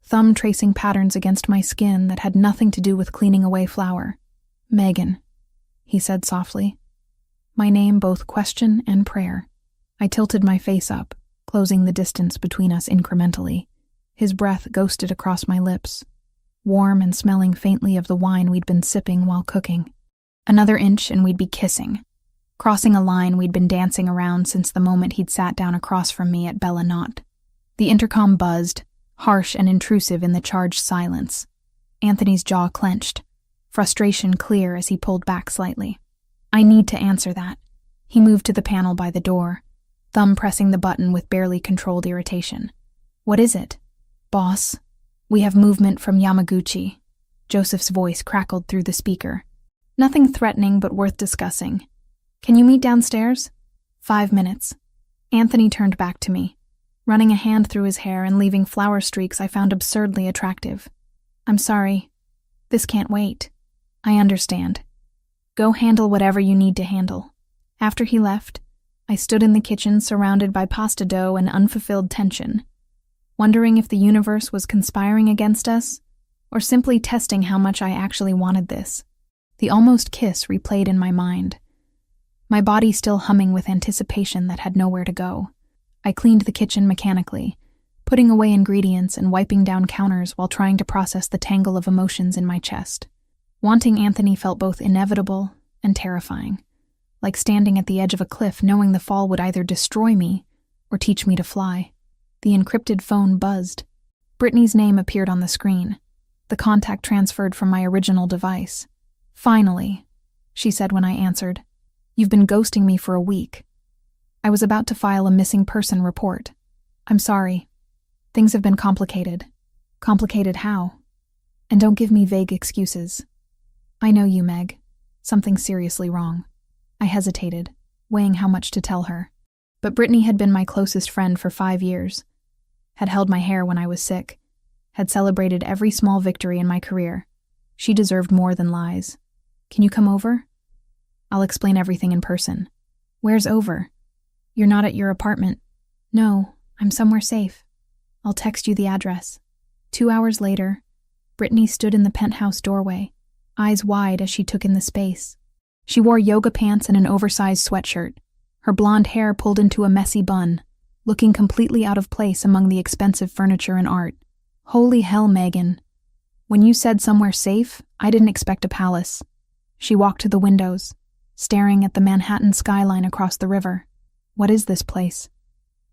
thumb tracing patterns against my skin that had nothing to do with cleaning away flour. Megan, he said softly. My name both question and prayer. I tilted my face up, closing the distance between us incrementally. His breath ghosted across my lips, warm and smelling faintly of the wine we'd been sipping while cooking. Another inch and we'd be kissing, crossing a line we'd been dancing around since the moment he'd sat down across from me at Bella Knot. The intercom buzzed, harsh and intrusive in the charged silence. Anthony's jaw clenched, frustration clear as he pulled back slightly. I need to answer that. He moved to the panel by the door, thumb pressing the button with barely controlled irritation. What is it? Boss, we have movement from Yamaguchi. Joseph's voice crackled through the speaker. Nothing threatening but worth discussing. Can you meet downstairs? 5 minutes. Anthony turned back to me, running a hand through his hair and leaving flower streaks I found absurdly attractive. I'm sorry. This can't wait. I understand. Go handle whatever you need to handle. After he left, I stood in the kitchen surrounded by pasta dough and unfulfilled tension, wondering if the universe was conspiring against us or simply testing how much I actually wanted this. The almost kiss replayed in my mind, my body still humming with anticipation that had nowhere to go. I cleaned the kitchen mechanically, putting away ingredients and wiping down counters while trying to process the tangle of emotions in my chest. Wanting Anthony felt both inevitable and terrifying, like standing at the edge of a cliff knowing the fall would either destroy me or teach me to fly. The encrypted phone buzzed. Brittany's name appeared on the screen. The contact transferred from my original device. "Finally," she said when I answered. "You've been ghosting me for a week." I was about to file a missing person report. "I'm sorry. Things have been complicated." "Complicated how?" "And don't give me vague excuses." "I know you, Meg. Something's seriously wrong." I hesitated, weighing how much to tell her. But Brittany had been my closest friend for 5 years, had held my hair when I was sick, had celebrated every small victory in my career. She deserved more than lies. "Can you come over?" "I'll explain everything in person." "Where's over?" "You're not at your apartment." "No, I'm somewhere safe. I'll text you the address." 2 hours later, Brittany stood in the penthouse doorway, eyes wide as she took in the space. She wore yoga pants and an oversized sweatshirt, her blonde hair pulled into a messy bun, looking completely out of place among the expensive furniture and art. "Holy hell, Megan. When you said somewhere safe, I didn't expect a palace." She walked to the windows, staring at the Manhattan skyline across the river. "What is this place?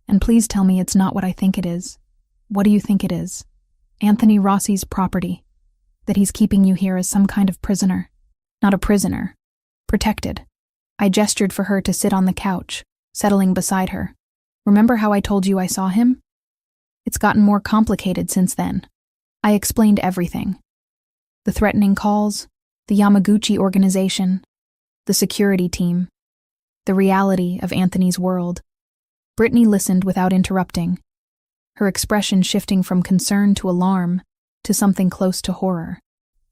And please tell me it's not what I think it is." "What do you think it is?" "Anthony Rossi's property. That he's keeping you here as some kind of prisoner." "Not a prisoner. Protected." I gestured for her to sit on the couch, settling beside her. "Remember how I told you I saw him? It's gotten more complicated since then." I explained everything. The threatening calls, the Yamaguchi organization, the security team, the reality of Anthony's world. Brittany listened without interrupting, her expression shifting from concern to alarm to something close to horror.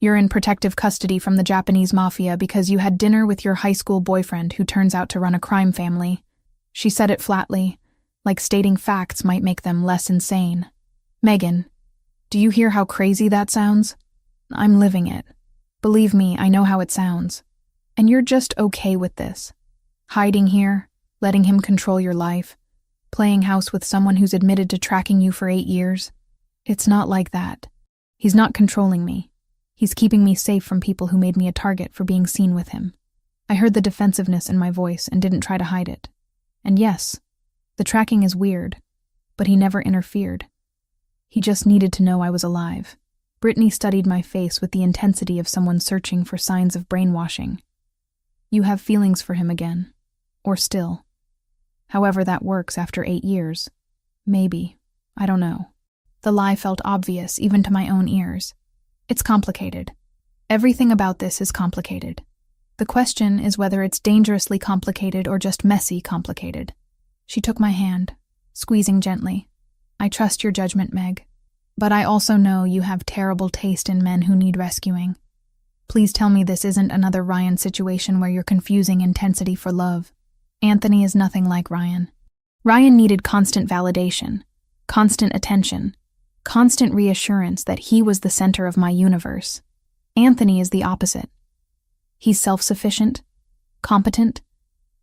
"You're in protective custody from the Japanese Mafia because you had dinner with your high school boyfriend who turns out to run a crime family." She said it flatly, like stating facts might make them less insane. "Megan, do you hear how crazy that sounds? I'm living it. Believe me, I know how it sounds. And you're just okay with this. Hiding here, letting him control your life, playing house with someone who's admitted to tracking you for 8 years. It's not like that. He's not controlling me. He's keeping me safe from people who made me a target for being seen with him." I heard the defensiveness in my voice and didn't try to hide it. And yes, the tracking is weird, but he never interfered. He just needed to know I was alive. Brittany studied my face with the intensity of someone searching for signs of brainwashing. "You have feelings for him again. Or still. However that works after 8 years. Maybe. I don't know." The lie felt obvious, even to my own ears. "It's complicated. Everything about this is complicated. The question is whether it's dangerously complicated or just messy complicated." She took my hand, squeezing gently. "I trust your judgment, Meg. But I also know you have terrible taste in men who need rescuing. Please tell me this isn't another Ryan situation where you're confusing intensity for love. Anthony is nothing like Ryan. Ryan needed constant validation, constant attention, constant reassurance that he was the center of my universe. Anthony is the opposite. He's self-sufficient, competent,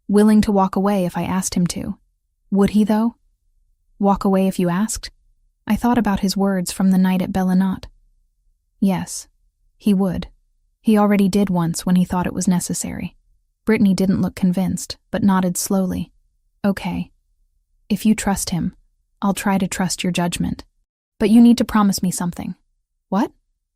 willing to walk away if I asked him to. Would he, though? Walk away if you asked? I thought about his words from the night at Bellinat. Yes, he would. He already did once when he thought it was necessary. Brittany didn't look convinced, but nodded slowly. "Okay. If you trust him, I'll try to trust your judgment. But you need to promise me something." "What?"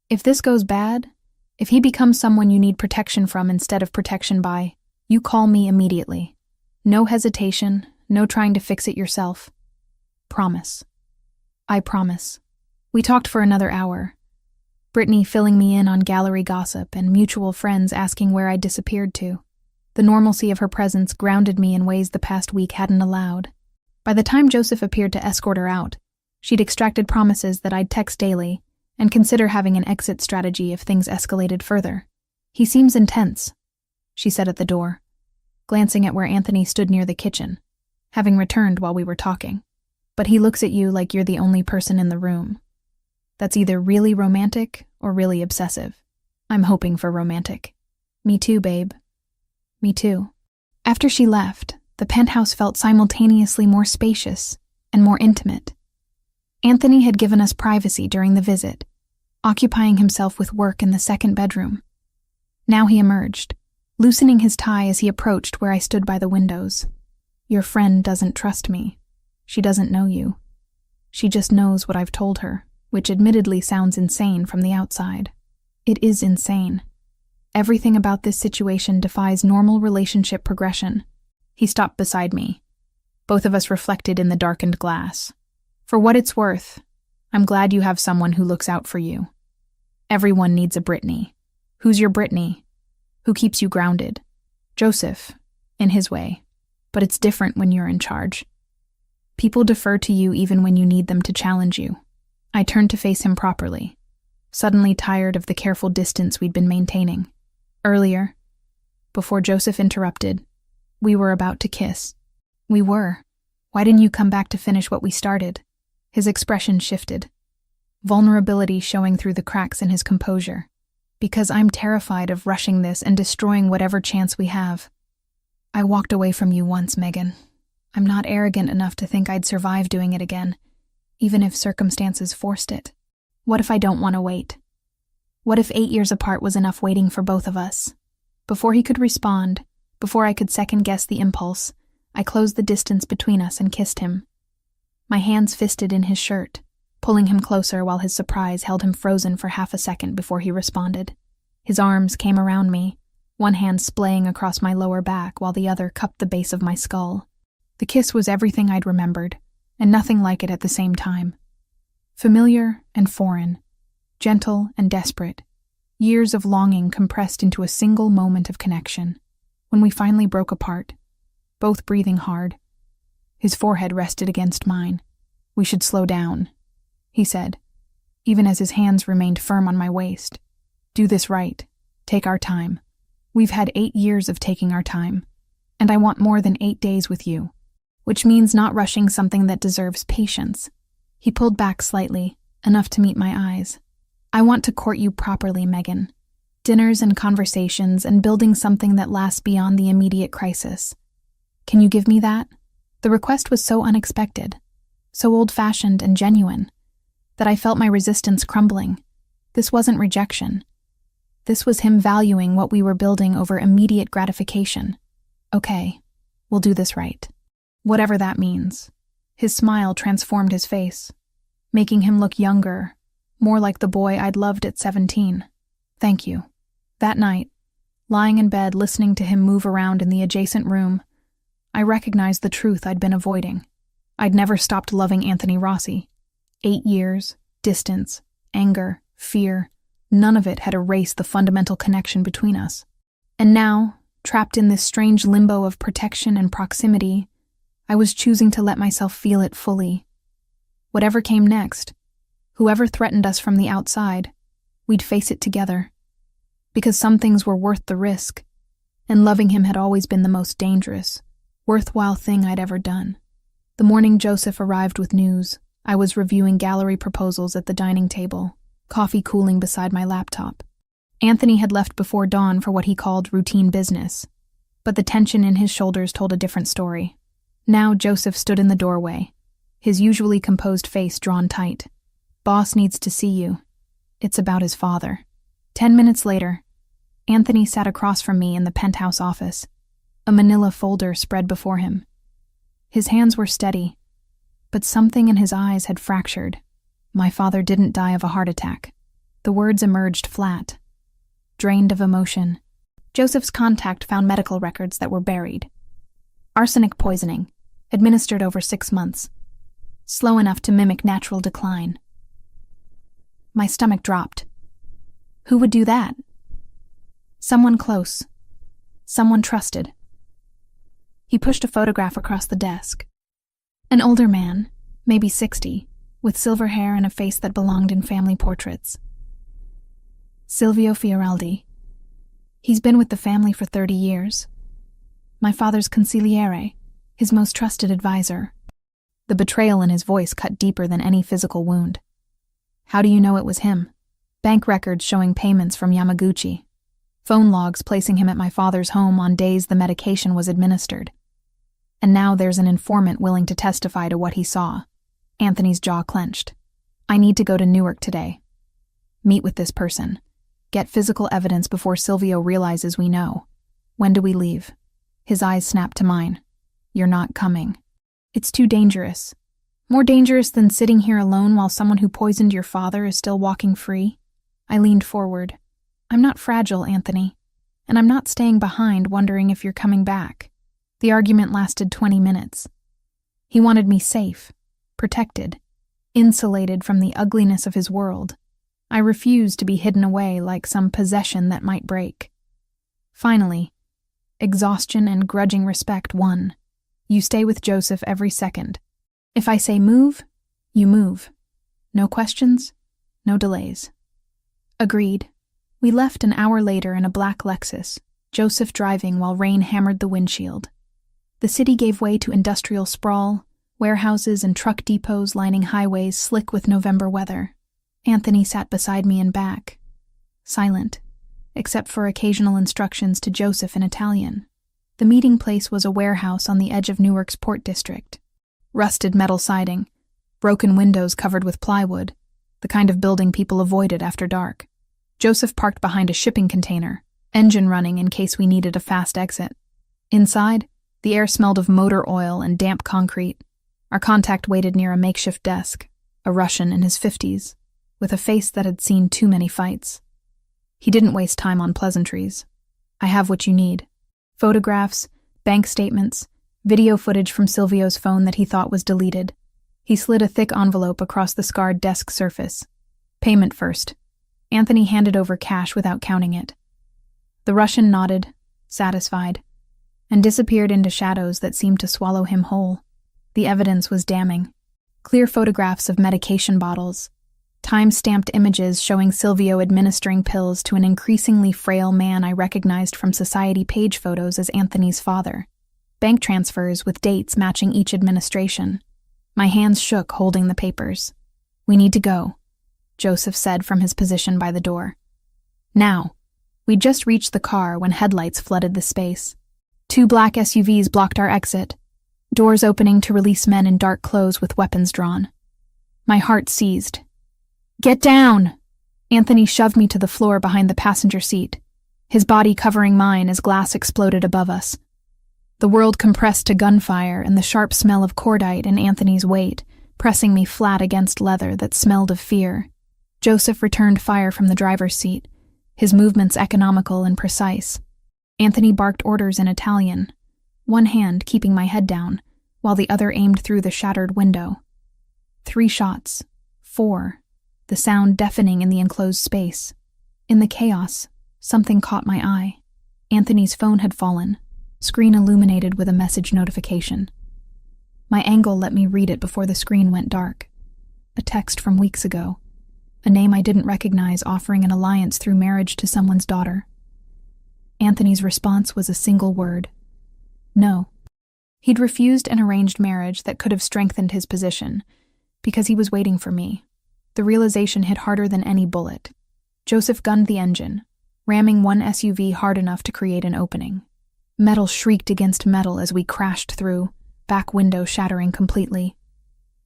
"If this goes bad, if he becomes someone you need protection from instead of protection by, you call me immediately. No hesitation, no trying to fix it yourself. Promise." I promise. We talked for another hour. Brittany filling me in on gallery gossip and mutual friends asking where I'd disappeared to. The normalcy of her presence grounded me in ways the past week hadn't allowed. By the time Joseph appeared to escort her out, she'd extracted promises that I'd text daily and consider having an exit strategy if things escalated further. "He seems intense," she said at the door, glancing at where Anthony stood near the kitchen, having returned while we were talking. "But he looks at you like you're the only person in the room. That's either really romantic or really obsessive. I'm hoping for romantic." "Me too, babe. Me too." After she left, the penthouse felt simultaneously more spacious and more intimate. Anthony had given us privacy during the visit, occupying himself with work in the second bedroom. Now he emerged, loosening his tie as he approached where I stood by the windows. "Your friend doesn't trust me. She doesn't know you. She just knows what I've told her, which admittedly sounds insane from the outside. It is insane. Everything about this situation defies normal relationship progression. He stopped beside me. Both of us reflected in the darkened glass. For what it's worth, I'm glad you have someone who looks out for you. Everyone needs a Brittany. Who's your Brittany? Who keeps you grounded? Joseph, in his way. But it's different when you're in charge. People defer to you even when you need them to challenge you. I turned to face him properly, suddenly tired of the careful distance we'd been maintaining. Earlier, before Joseph interrupted, we were about to kiss. We were. Why didn't you come back to finish what we started? His expression shifted, vulnerability showing through the cracks in his composure. Because I'm terrified of rushing this and destroying whatever chance we have. I walked away from you once, Megan. I'm not arrogant enough to think I'd survive doing it again, even if circumstances forced it. What if I don't want to wait? What if 8 years apart was enough waiting for both of us? Before he could respond, before I could second-guess the impulse, I closed the distance between us and kissed him. My hands fisted in his shirt, pulling him closer while his surprise held him frozen for half a second before he responded. His arms came around me, one hand splaying across my lower back while the other cupped the base of my skull. The kiss was everything I'd remembered, and nothing like it at the same time. Familiar and foreign, gentle and desperate, years of longing compressed into a single moment of connection. When we finally broke apart, both breathing hard, his forehead rested against mine. We should slow down, he said, even as his hands remained firm on my waist. Do this right. Take our time. We've had 8 years of taking our time, and I want more than 8 days with you. Which means not rushing something that deserves patience. He pulled back slightly, enough to meet my eyes. I want to court you properly, Megan. Dinners and conversations and building something that lasts beyond the immediate crisis. Can you give me that? The request was so unexpected, so old-fashioned and genuine, that I felt my resistance crumbling. This wasn't rejection. This was him valuing what we were building over immediate gratification. Okay, we'll do this right. Whatever that means. His smile transformed his face, making him look younger, more like the boy I'd loved at 17. Thank you. That night, lying in bed listening to him move around in the adjacent room, I recognized the truth I'd been avoiding. I'd never stopped loving Anthony Rossi. 8 years, distance, anger, fear, none of it had erased the fundamental connection between us. And now, trapped in this strange limbo of protection and proximity, I was choosing to let myself feel it fully. Whatever came next, whoever threatened us from the outside, we'd face it together. Because some things were worth the risk, and loving him had always been the most dangerous, worthwhile thing I'd ever done. The morning Joseph arrived with news, I was reviewing gallery proposals at the dining table, coffee cooling beside my laptop. Anthony had left before dawn for what he called routine business, but the tension in his shoulders told a different story. Now Joseph stood in the doorway, his usually composed face drawn tight. Boss needs to see you. It's about his father. 10 minutes later, Anthony sat across from me in the penthouse office, a manila folder spread before him. His hands were steady, but something in his eyes had fractured. My father didn't die of a heart attack. The words emerged flat, drained of emotion. Joseph's contact found medical records that were buried. Arsenic poisoning, administered over 6 months. Slow enough to mimic natural decline. My stomach dropped. Who would do that? Someone close. Someone trusted. He pushed a photograph across the desk. An older man, maybe 60, with silver hair and a face that belonged in family portraits. Silvio Fioraldi. He's been with the family for 30 years. My father's consigliere, his most trusted advisor. The betrayal in his voice cut deeper than any physical wound. How do you know it was him? Bank records showing payments from Yamaguchi. Phone logs placing him at my father's home on days the medication was administered. And now there's an informant willing to testify to what he saw. Anthony's jaw clenched. I need to go to Newark today. Meet with this person. Get physical evidence before Silvio realizes we know. When do we leave? His eyes snapped to mine. You're not coming. It's too dangerous. More dangerous than sitting here alone while someone who poisoned your father is still walking free? I leaned forward. I'm not fragile, Anthony. And I'm not staying behind wondering if you're coming back. The argument lasted 20 minutes. He wanted me safe, protected, insulated from the ugliness of his world. I refused to be hidden away like some possession that might break. Finally, exhaustion and grudging respect won. You stay with Joseph every second. If I say move, you move. No questions, no delays. Agreed. We left an hour later in a black Lexus, Joseph driving while rain hammered the windshield. The city gave way to industrial sprawl, warehouses and truck depots lining highways slick with November weather. Anthony sat beside me in back, silent, except for occasional instructions to Joseph in Italian. The meeting place was a warehouse on the edge of Newark's Port District. Rusted metal siding, broken windows covered with plywood, the kind of building people avoided after dark. Joseph parked behind a shipping container, engine running in case we needed a fast exit. Inside, the air smelled of motor oil and damp concrete. Our contact waited near a makeshift desk, a Russian in his 50s, with a face that had seen too many fights. He didn't waste time on pleasantries. I have what you need. Photographs, bank statements, video footage from Silvio's phone that he thought was deleted. He slid a thick envelope across the scarred desk surface. Payment first. Anthony handed over cash without counting it. The Russian nodded, satisfied, and disappeared into shadows that seemed to swallow him whole. The evidence was damning. Clear photographs of medication bottles, time-stamped images showing Silvio administering pills to an increasingly frail man I recognized from society page photos as Anthony's father. Bank transfers with dates matching each administration. My hands shook holding the papers. We need to go, Joseph said from his position by the door. Now. We'd just reached the car when headlights flooded the space. 2 black SUVs blocked our exit, doors opening to release men in dark clothes with weapons drawn. My heart seized. Get down! Anthony shoved me to the floor behind the passenger seat, his body covering mine as glass exploded above us. The world compressed to gunfire and the sharp smell of cordite in Anthony's weight, pressing me flat against leather that smelled of fear. Joseph returned fire from the driver's seat, his movements economical and precise. Anthony barked orders in Italian, one hand keeping my head down, while the other aimed through the shattered window. 3 shots. 4. The sound deafening in the enclosed space. In the chaos, something caught my eye. Anthony's phone had fallen, screen illuminated with a message notification. My angle let me read it before the screen went dark. A text from weeks ago. A name I didn't recognize offering an alliance through marriage to someone's daughter. Anthony's response was a single word. No. He'd refused an arranged marriage that could have strengthened his position, because he was waiting for me. The realization hit harder than any bullet. Joseph gunned the engine, ramming one SUV hard enough to create an opening. Metal shrieked against metal as we crashed through, back window shattering completely.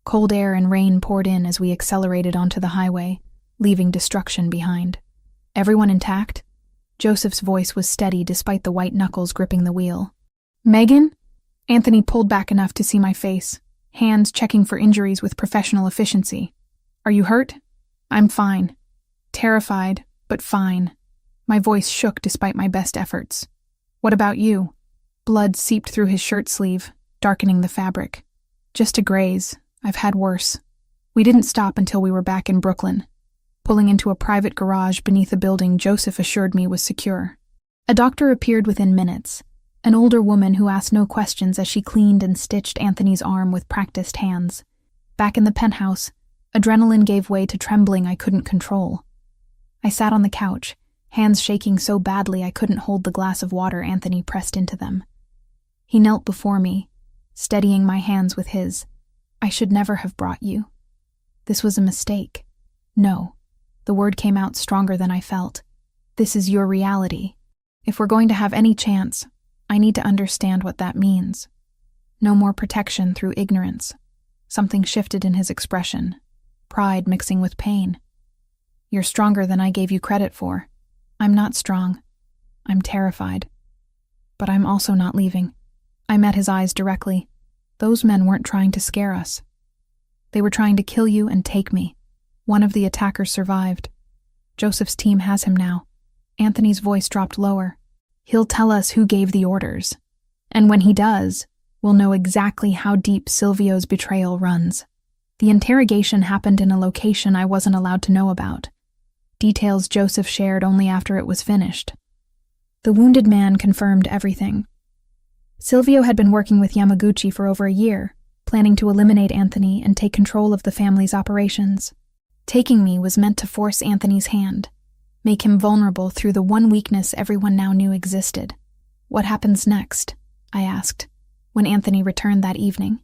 Cold air and rain poured in as we accelerated onto the highway, leaving destruction behind. Everyone intact? Joseph's voice was steady despite the white knuckles gripping the wheel. Megan? Anthony pulled back enough to see my face, hands checking for injuries with professional efficiency. Are you hurt? I'm fine. Terrified, but fine. My voice shook despite my best efforts. What about you? Blood seeped through his shirt sleeve, darkening the fabric. Just a graze. I've had worse. We didn't stop until we were back in Brooklyn. Pulling into a private garage beneath a building Joseph assured me was secure. A doctor appeared within minutes, an older woman who asked no questions as she cleaned and stitched Anthony's arm with practiced hands. Back in the penthouse, adrenaline gave way to trembling I couldn't control. I sat on the couch, hands shaking so badly I couldn't hold the glass of water Anthony pressed into them. He knelt before me, steadying my hands with his. I should never have brought you. This was a mistake. No. The word came out stronger than I felt. This is your reality. If we're going to have any chance, I need to understand what that means. No more protection through ignorance. Something shifted in his expression, pride mixing with pain. You're stronger than I gave you credit for. I'm not strong. I'm terrified. But I'm also not leaving. I met his eyes directly. Those men weren't trying to scare us. They were trying to kill you and take me. One of the attackers survived. Joseph's team has him now." Anthony's voice dropped lower. "He'll tell us who gave the orders. And when he does, we'll know exactly how deep Silvio's betrayal runs. The interrogation happened in a location I wasn't allowed to know about. Details Joseph shared only after it was finished." The wounded man confirmed everything. Silvio had been working with Yamaguchi for over a year, planning to eliminate Anthony and take control of the family's operations. Taking me was meant to force Anthony's hand, make him vulnerable through the one weakness everyone now knew existed. "What happens next?" I asked, when Anthony returned that evening.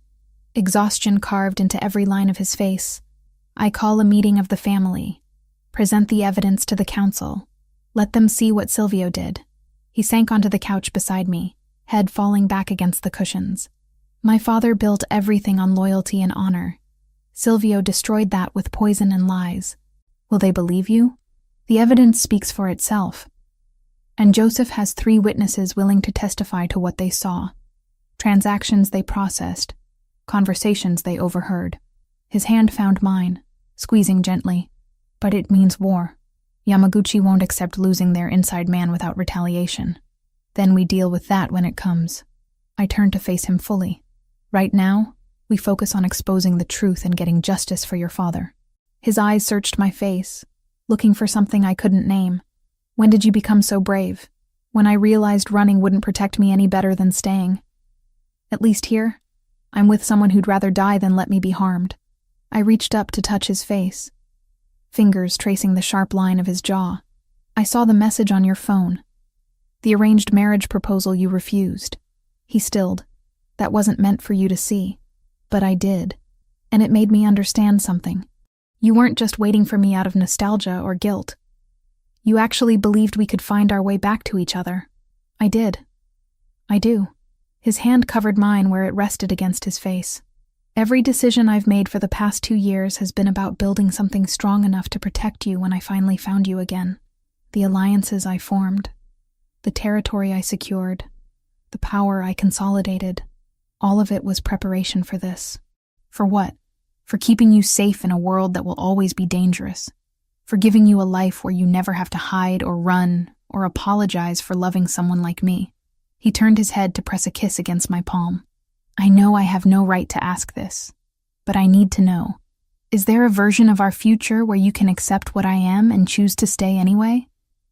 Exhaustion carved into every line of his face. "I call a meeting of the family, present the evidence to the council, let them see what Silvio did." He sank onto the couch beside me, head falling back against the cushions. "My father built everything on loyalty and honor. Silvio destroyed that with poison and lies. Will they believe you? The evidence speaks for itself. And Joseph has 3 witnesses willing to testify to what they saw. Transactions they processed, conversations they overheard." His hand found mine, squeezing gently. "But it means war. Yamaguchi won't accept losing their inside man without retaliation. Then we deal with that when it comes." I turned to face him fully. "Right now, we focus on exposing the truth and getting justice for your father." His eyes searched my face, looking for something I couldn't name. "When did you become so brave?" "When I realized running wouldn't protect me any better than staying. At least here, I'm with someone who'd rather die than let me be harmed." I reached up to touch his face, fingers tracing the sharp line of his jaw. "I saw the message on your phone. The arranged marriage proposal you refused." He stilled. "That wasn't meant for you to see. But I did. And it made me understand something. You weren't just waiting for me out of nostalgia or guilt. You actually believed we could find our way back to each other." "I did. I do." His hand covered mine where it rested against his face. "Every decision I've made for the past 2 years has been about building something strong enough to protect you when I finally found you again. The alliances I formed, the territory I secured, the power I consolidated, all of it was preparation for this." "For what?" "For keeping you safe in a world that will always be dangerous. For giving you a life where you never have to hide or run or apologize for loving someone like me." He turned his head to press a kiss against my palm. "I know I have no right to ask this, but I need to know. Is there a version of our future where you can accept what I am and choose to stay anyway?"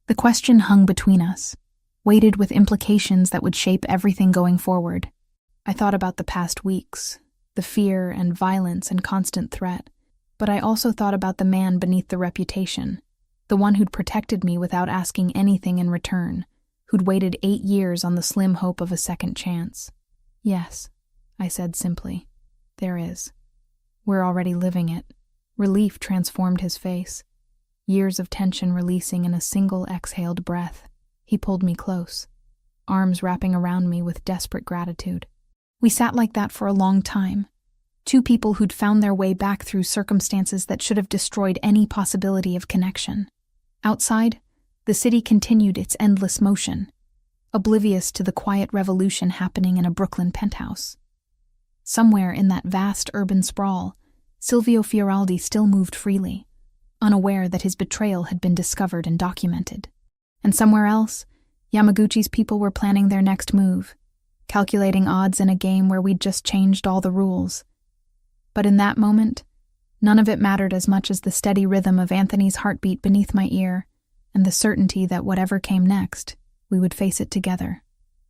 The question hung between us, weighted with implications that would shape everything going forward. I thought about the past weeks, the fear and violence and constant threat, but I also thought about the man beneath the reputation, the one who'd protected me without asking anything in return, who'd waited 8 years on the slim hope of a second chance. "Yes," I said simply, "there is. We're already living it." Relief transformed his face, years of tension releasing in a single exhaled breath. He pulled me close, arms wrapping around me with desperate gratitude. We sat like that for a long time, 2 people who'd found their way back through circumstances that should have destroyed any possibility of connection. Outside, the city continued its endless motion, oblivious to the quiet revolution happening in a Brooklyn penthouse. Somewhere in that vast urban sprawl, Silvio Fioraldi still moved freely, unaware that his betrayal had been discovered and documented. And somewhere else, Yamaguchi's people were planning their next move, calculating odds in a game where we'd just changed all the rules. But in that moment, none of it mattered as much as the steady rhythm of Anthony's heartbeat beneath my ear and the certainty that whatever came next, we would face it together.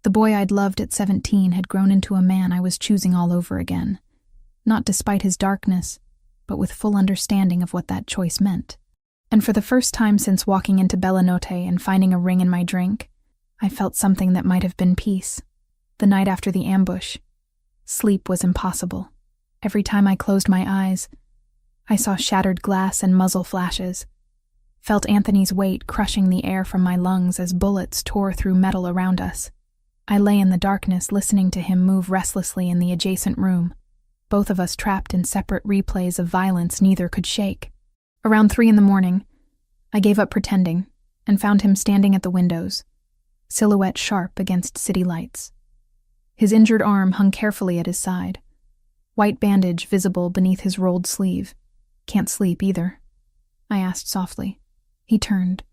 The boy I'd loved at 17 had grown into a man I was choosing all over again, not despite his darkness, but with full understanding of what that choice meant. And for the first time since walking into Bellanotte and finding a ring in my drink, I felt something that might have been peace. The night after the ambush, sleep was impossible. Every time I closed my eyes, I saw shattered glass and muzzle flashes, felt Anthony's weight crushing the air from my lungs as bullets tore through metal around us. I lay in the darkness listening to him move restlessly in the adjacent room, both of us trapped in separate replays of violence neither could shake. Around 3 a.m, I gave up pretending and found him standing at the windows, silhouette sharp against city lights. His injured arm hung carefully at his side, white bandage visible beneath his rolled sleeve. "Can't sleep either?" I asked softly. He turned,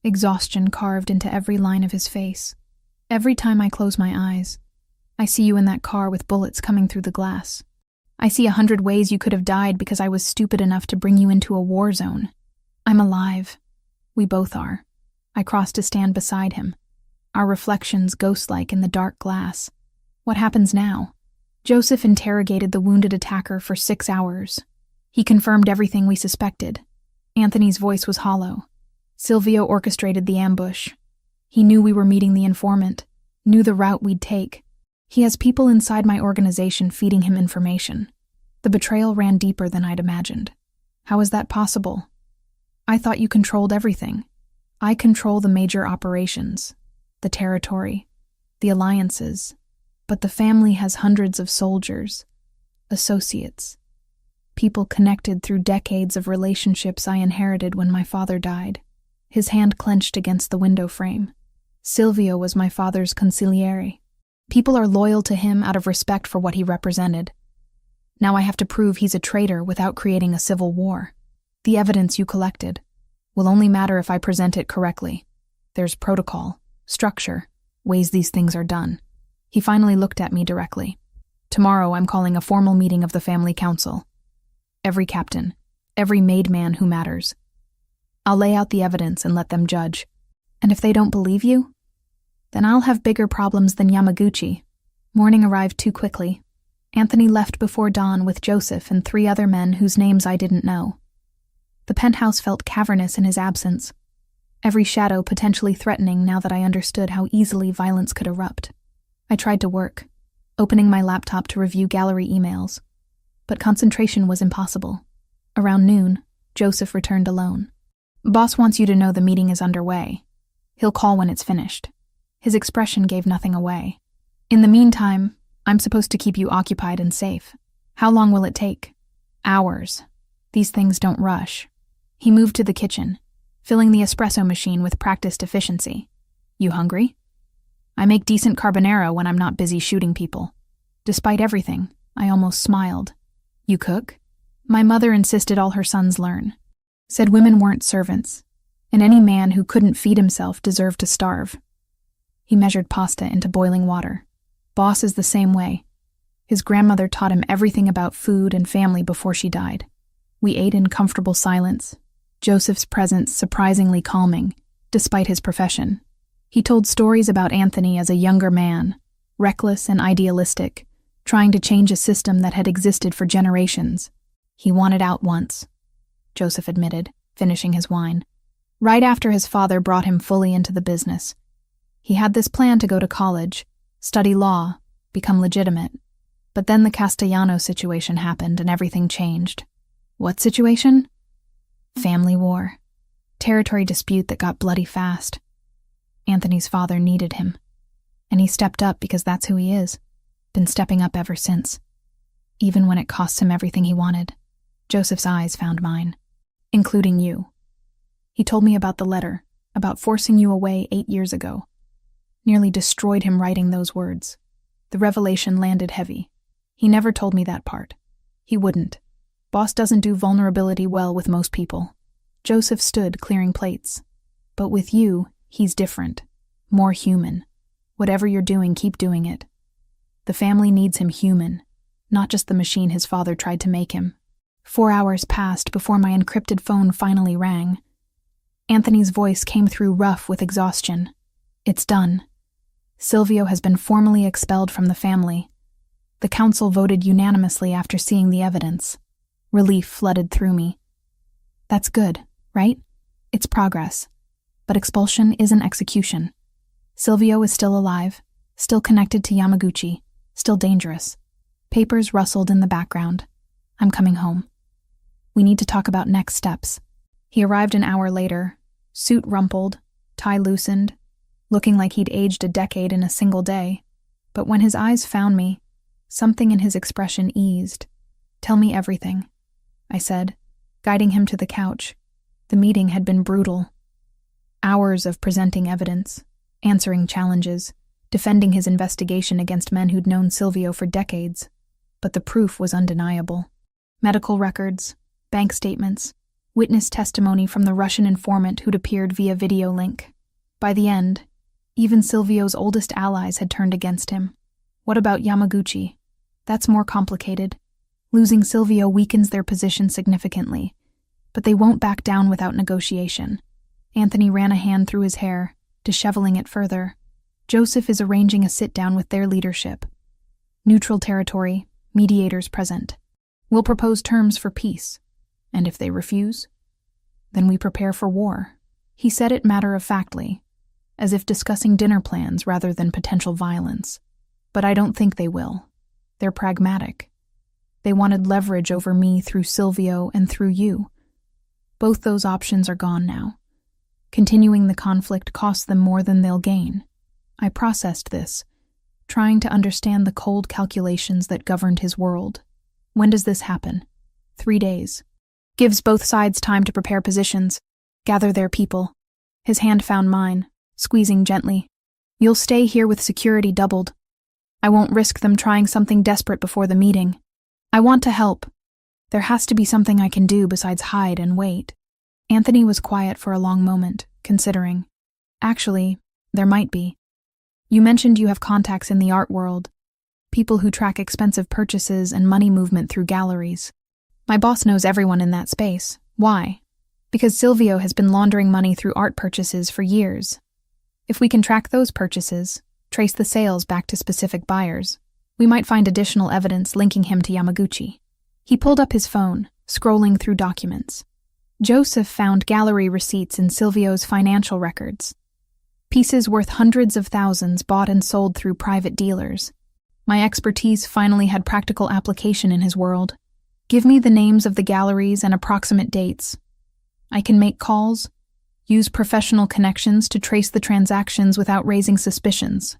exhaustion carved into every line of his face. "Every time I close my eyes, I see you in that car with bullets coming through the glass. I see 100 ways you could have died because I was stupid enough to bring you into a war zone. I'm alive. We both are." I crossed to stand beside him, our reflections ghost-like in the dark glass. "What happens now?" Joseph interrogated the wounded attacker for 6 hours. He confirmed everything we suspected. Anthony's voice was hollow. Silvio orchestrated the ambush. He knew we were meeting the informant, knew the route we'd take. He has people inside my organization feeding him information. The betrayal ran deeper than I'd imagined. How is that possible? I thought you controlled everything. I control the major operations, the territory, the alliances, but the family has hundreds of soldiers, associates, people connected through decades of relationships I inherited when my father died. His hand clenched against the window frame. Silvio was my father's consigliere. People are loyal to him out of respect for what he represented. Now I have to prove he's a traitor without creating a civil war. The evidence you collected will only matter if I present it correctly. There's protocol, structure, ways these things are done. He finally looked at me directly. "Tomorrow I'm calling a formal meeting of the family council. Every captain, every made man who matters. I'll lay out the evidence and let them judge. And if they don't believe you, then I'll have bigger problems than Yamaguchi." Morning arrived too quickly. Anthony left before dawn with Joseph and 3 other men whose names I didn't know. The penthouse felt cavernous in his absence, every shadow potentially threatening now that I understood how easily violence could erupt. I tried to work, opening my laptop to review gallery emails, but concentration was impossible. Around noon, Joseph returned alone. "Boss wants you to know the meeting is underway. He'll call when it's finished." His expression gave nothing away. "In the meantime, I'm supposed to keep you occupied and safe. How long will it take?" "Hours. These things don't rush." He moved to the kitchen, filling the espresso machine with practiced efficiency. "You hungry?" "I make decent carbonara when I'm not busy shooting people." Despite everything, I almost smiled. "You cook?" "My mother insisted all her sons learn. Said women weren't servants, and any man who couldn't feed himself deserved to starve." He measured pasta into boiling water. "Boss is the same way. His grandmother taught him everything about food and family before she died." We ate in comfortable silence, Joseph's presence surprisingly calming, despite his profession. He told stories about Anthony as a younger man, reckless and idealistic, trying to change a system that had existed for generations. "He wanted out once," Joseph admitted, finishing his wine. "Right after his father brought him fully into the business. He had this plan to go to college, study law, become legitimate. But then the Castellano situation happened and everything changed." "What situation?" "Family war. Territory dispute that got bloody fast. Anthony's father needed him. And he stepped up because that's who he is. Been stepping up ever since. Even when it costs him everything he wanted." Joseph's eyes found mine. "Including you. He told me about the letter, about forcing you away 8 years ago. Nearly destroyed him writing those words. The revelation landed heavy. He never told me that part. He wouldn't. Boss doesn't do vulnerability well with most people." Joseph stood clearing plates. "But with you, he's different. More human. Whatever you're doing, keep doing it. The family needs him human, not just the machine his father tried to make him." 4 hours passed before my encrypted phone finally rang. Anthony's voice came through rough with exhaustion. "It's done. Silvio has been formally expelled from the family. The council voted unanimously after seeing the evidence." Relief flooded through me. "That's good, right? It's progress. But expulsion isn't execution. Silvio is still alive, still connected to Yamaguchi, still dangerous." Papers rustled in the background. "I'm coming home. We need to talk about next steps." He arrived an hour later, suit rumpled, tie loosened, looking like he'd aged a decade in a single day. But when his eyes found me, something in his expression eased. "Tell me everything," I said, guiding him to the couch. The meeting had been brutal. Hours of presenting evidence, answering challenges, defending his investigation against men who'd known Silvio for decades. but the proof was undeniable. Medical records, bank statements, witness testimony from the Russian informant who'd appeared via video link. By the end, even Silvio's oldest allies had turned against him. What about Yamaguchi? That's more complicated. Losing Silvio weakens their position significantly, but they won't back down without negotiation. Anthony ran a hand through his hair, disheveling it further. Joseph is arranging a sit-down with their leadership. Neutral territory, mediators present. We'll propose terms for peace. And if they refuse, then we prepare for war. He said it matter-of-factly, as if discussing dinner plans rather than potential violence. But I don't think they will. They're pragmatic. They wanted leverage over me through Silvio and through you. Both those options are gone now. Continuing the conflict costs them more than they'll gain. I processed this, trying to understand the cold calculations that governed his world. When does this happen? 3 days. Gives both sides time to prepare positions, gather their people. His hand found mine, squeezing gently. You'll stay here with security doubled. I won't risk them trying something desperate before the meeting. I want to help. There has to be something I can do besides hide and wait. Anthony was quiet for a long moment, considering. Actually, there might be. You mentioned you have contacts in the art world, people who track expensive purchases and money movement through galleries. My boss knows everyone in that space. Why? Because Silvio has been laundering money through art purchases for years. If we can track those purchases, trace the sales back to specific buyers, we might find additional evidence linking him to Yamaguchi. He pulled up his phone, scrolling through documents. Joseph found gallery receipts in Silvio's financial records. Pieces worth hundreds of thousands bought and sold through private dealers. My expertise finally had practical application in his world. Give me the names of the galleries and approximate dates. I can make calls, use professional connections to trace the transactions without raising suspicions.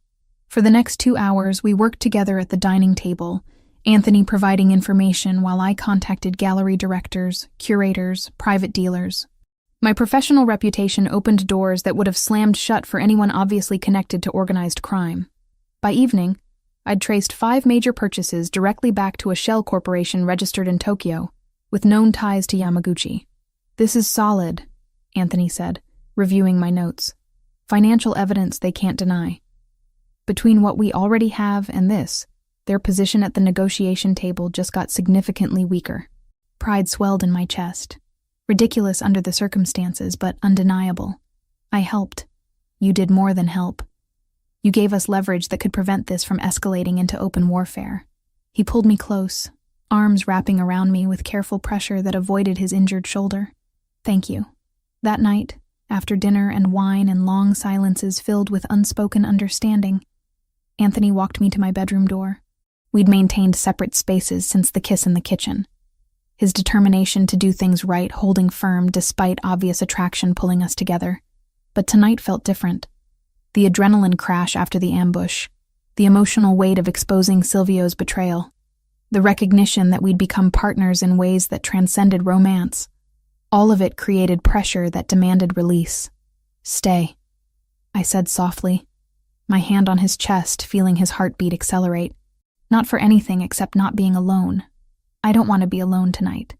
For the next 2 hours, we worked together at the dining table, Anthony providing information while I contacted gallery directors, curators, private dealers. My professional reputation opened doors that would have slammed shut for anyone obviously connected to organized crime. By evening, I'd traced 5 major purchases directly back to a shell corporation registered in Tokyo, with known ties to Yamaguchi. This is solid, Anthony said, reviewing my notes. Financial evidence they can't deny. Between what we already have and this, their position at the negotiation table just got significantly weaker. Pride swelled in my chest. Ridiculous under the circumstances, but undeniable. I helped. You did more than help. You gave us leverage that could prevent this from escalating into open warfare. He pulled me close, arms wrapping around me with careful pressure that avoided his injured shoulder. Thank you. That night, after dinner and wine and long silences filled with unspoken understanding, Anthony walked me to my bedroom door. We'd maintained separate spaces since the kiss in the kitchen. His determination to do things right holding firm despite obvious attraction pulling us together. But tonight felt different. The adrenaline crash after the ambush, the emotional weight of exposing Silvio's betrayal, the recognition that we'd become partners in ways that transcended romance. All of it created pressure that demanded release. Stay, I said softly, my hand on his chest, feeling his heartbeat accelerate. Not for anything except not being alone. I don't want to be alone tonight.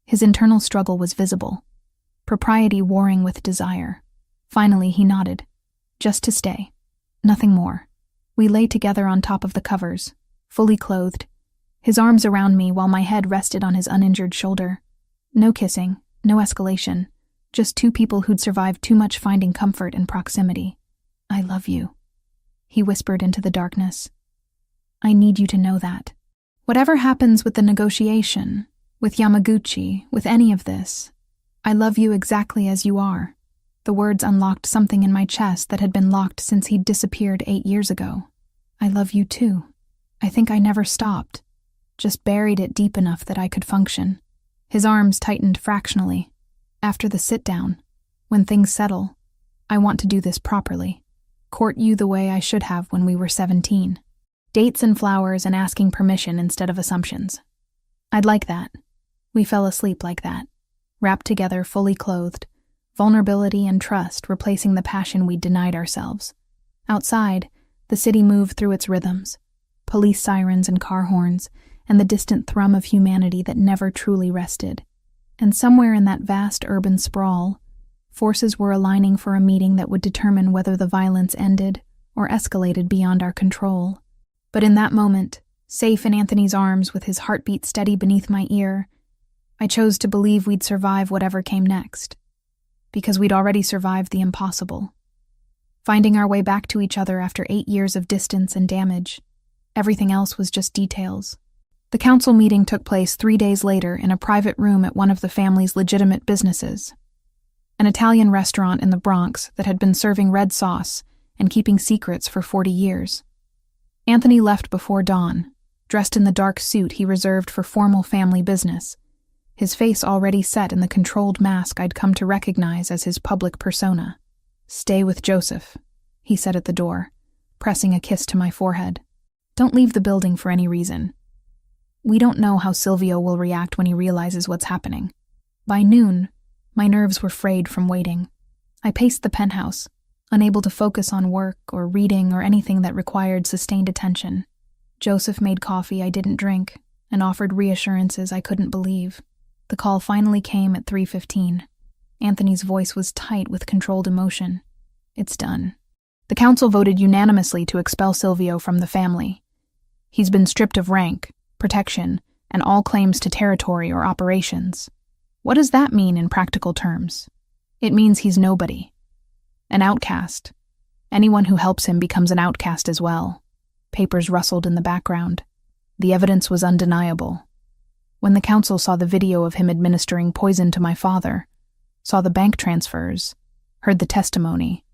His internal struggle was visible. Propriety warring with desire. Finally, he nodded. Just to stay. Nothing more. We lay together on top of the covers, fully clothed, his arms around me while my head rested on his uninjured shoulder. No kissing, no escalation, just 2 people who'd survived too much finding comfort in proximity. I love you, he whispered into the darkness. I need you to know that. Whatever happens with the negotiation, with Yamaguchi, with any of this, I love you exactly as you are. The words unlocked something in my chest that had been locked since he'd disappeared 8 years ago. I love you too. I think I never stopped, just buried it deep enough that I could function. His arms tightened fractionally. After the sit-down, when things settle, I want to do this properly. Court you the way I should have when we were 17. Dates and flowers and asking permission instead of assumptions. I'd like that. We fell asleep like that, wrapped together, fully clothed, vulnerability and trust replacing the passion we'd denied ourselves. Outside, the city moved through its rhythms, police sirens and car horns, and the distant thrum of humanity that never truly rested. And somewhere in that vast urban sprawl, forces were aligning for a meeting that would determine whether the violence ended or escalated beyond our control. But in that moment, safe in Anthony's arms with his heartbeat steady beneath my ear, I chose to believe we'd survive whatever came next. Because we'd already survived the impossible. Finding our way back to each other after 8 years of distance and damage, everything else was just details. The council meeting took place 3 days later in a private room at one of the family's legitimate businesses, an Italian restaurant in the Bronx that had been serving red sauce and keeping secrets for 40 years. Anthony left before dawn, dressed in the dark suit he reserved for formal family business, his face already set in the controlled mask I'd come to recognize as his public persona. "Stay with Joseph," he said at the door, pressing a kiss to my forehead. "Don't leave the building for any reason. We don't know how Silvio will react when he realizes what's happening." By noon, my nerves were frayed from waiting. I paced the penthouse, unable to focus on work or reading or anything that required sustained attention. Joseph made coffee I didn't drink and offered reassurances I couldn't believe. The call finally came at 3:15. Anthony's voice was tight with controlled emotion. "It's done. The council voted unanimously to expel Silvio from the family. He's been stripped of rank, protection, and all claims to territory or operations." What does that mean in practical terms? It means he's nobody. An outcast. Anyone who helps him becomes an outcast as well. Papers rustled in the background. The evidence was undeniable. When the council saw the video of him administering poison to my father, saw the bank transfers, heard the testimony,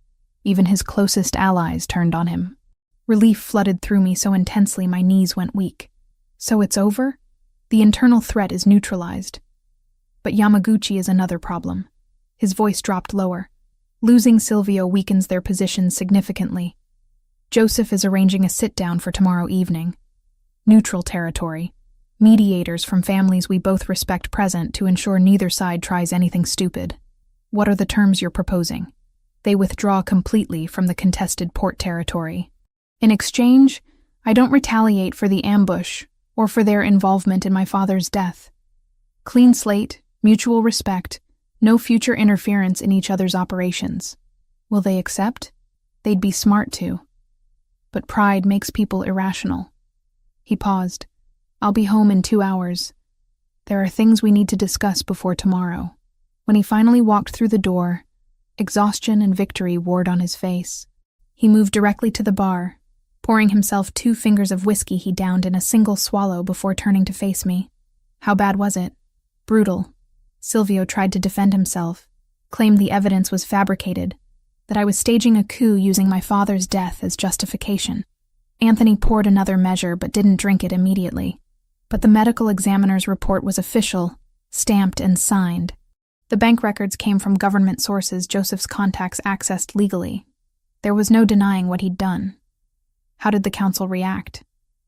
even his closest allies turned on him. Relief flooded through me so intensely my knees went weak. So it's over? The internal threat is neutralized. But Yamaguchi is another problem. His voice dropped lower. Losing Silvio weakens their position significantly. Joseph is arranging a sit-down for tomorrow evening. Neutral territory. Mediators from families we both respect present to ensure neither side tries anything stupid. What are the terms you're proposing? They withdraw completely from the contested port territory. In exchange, I don't retaliate for the ambush or for their involvement in my father's death. Clean slate, mutual respect, no future interference in each other's operations. Will they accept? They'd be smart to. But pride makes people irrational. He paused. "I'll be home in 2 hours. There are things we need to discuss before tomorrow." When he finally walked through the door, exhaustion and victory warred on his face. He moved directly to the bar, pouring himself 2 fingers of whiskey he downed in a single swallow before turning to face me. "How bad was it?" "Brutal." Silvio tried to defend himself, claimed the evidence was fabricated, that I was staging a coup using my father's death as justification. Anthony poured another measure but didn't drink it immediately. But the medical examiner's report was official, stamped and signed. The bank records came from government sources Joseph's contacts accessed legally. There was no denying what he'd done. How did the council react?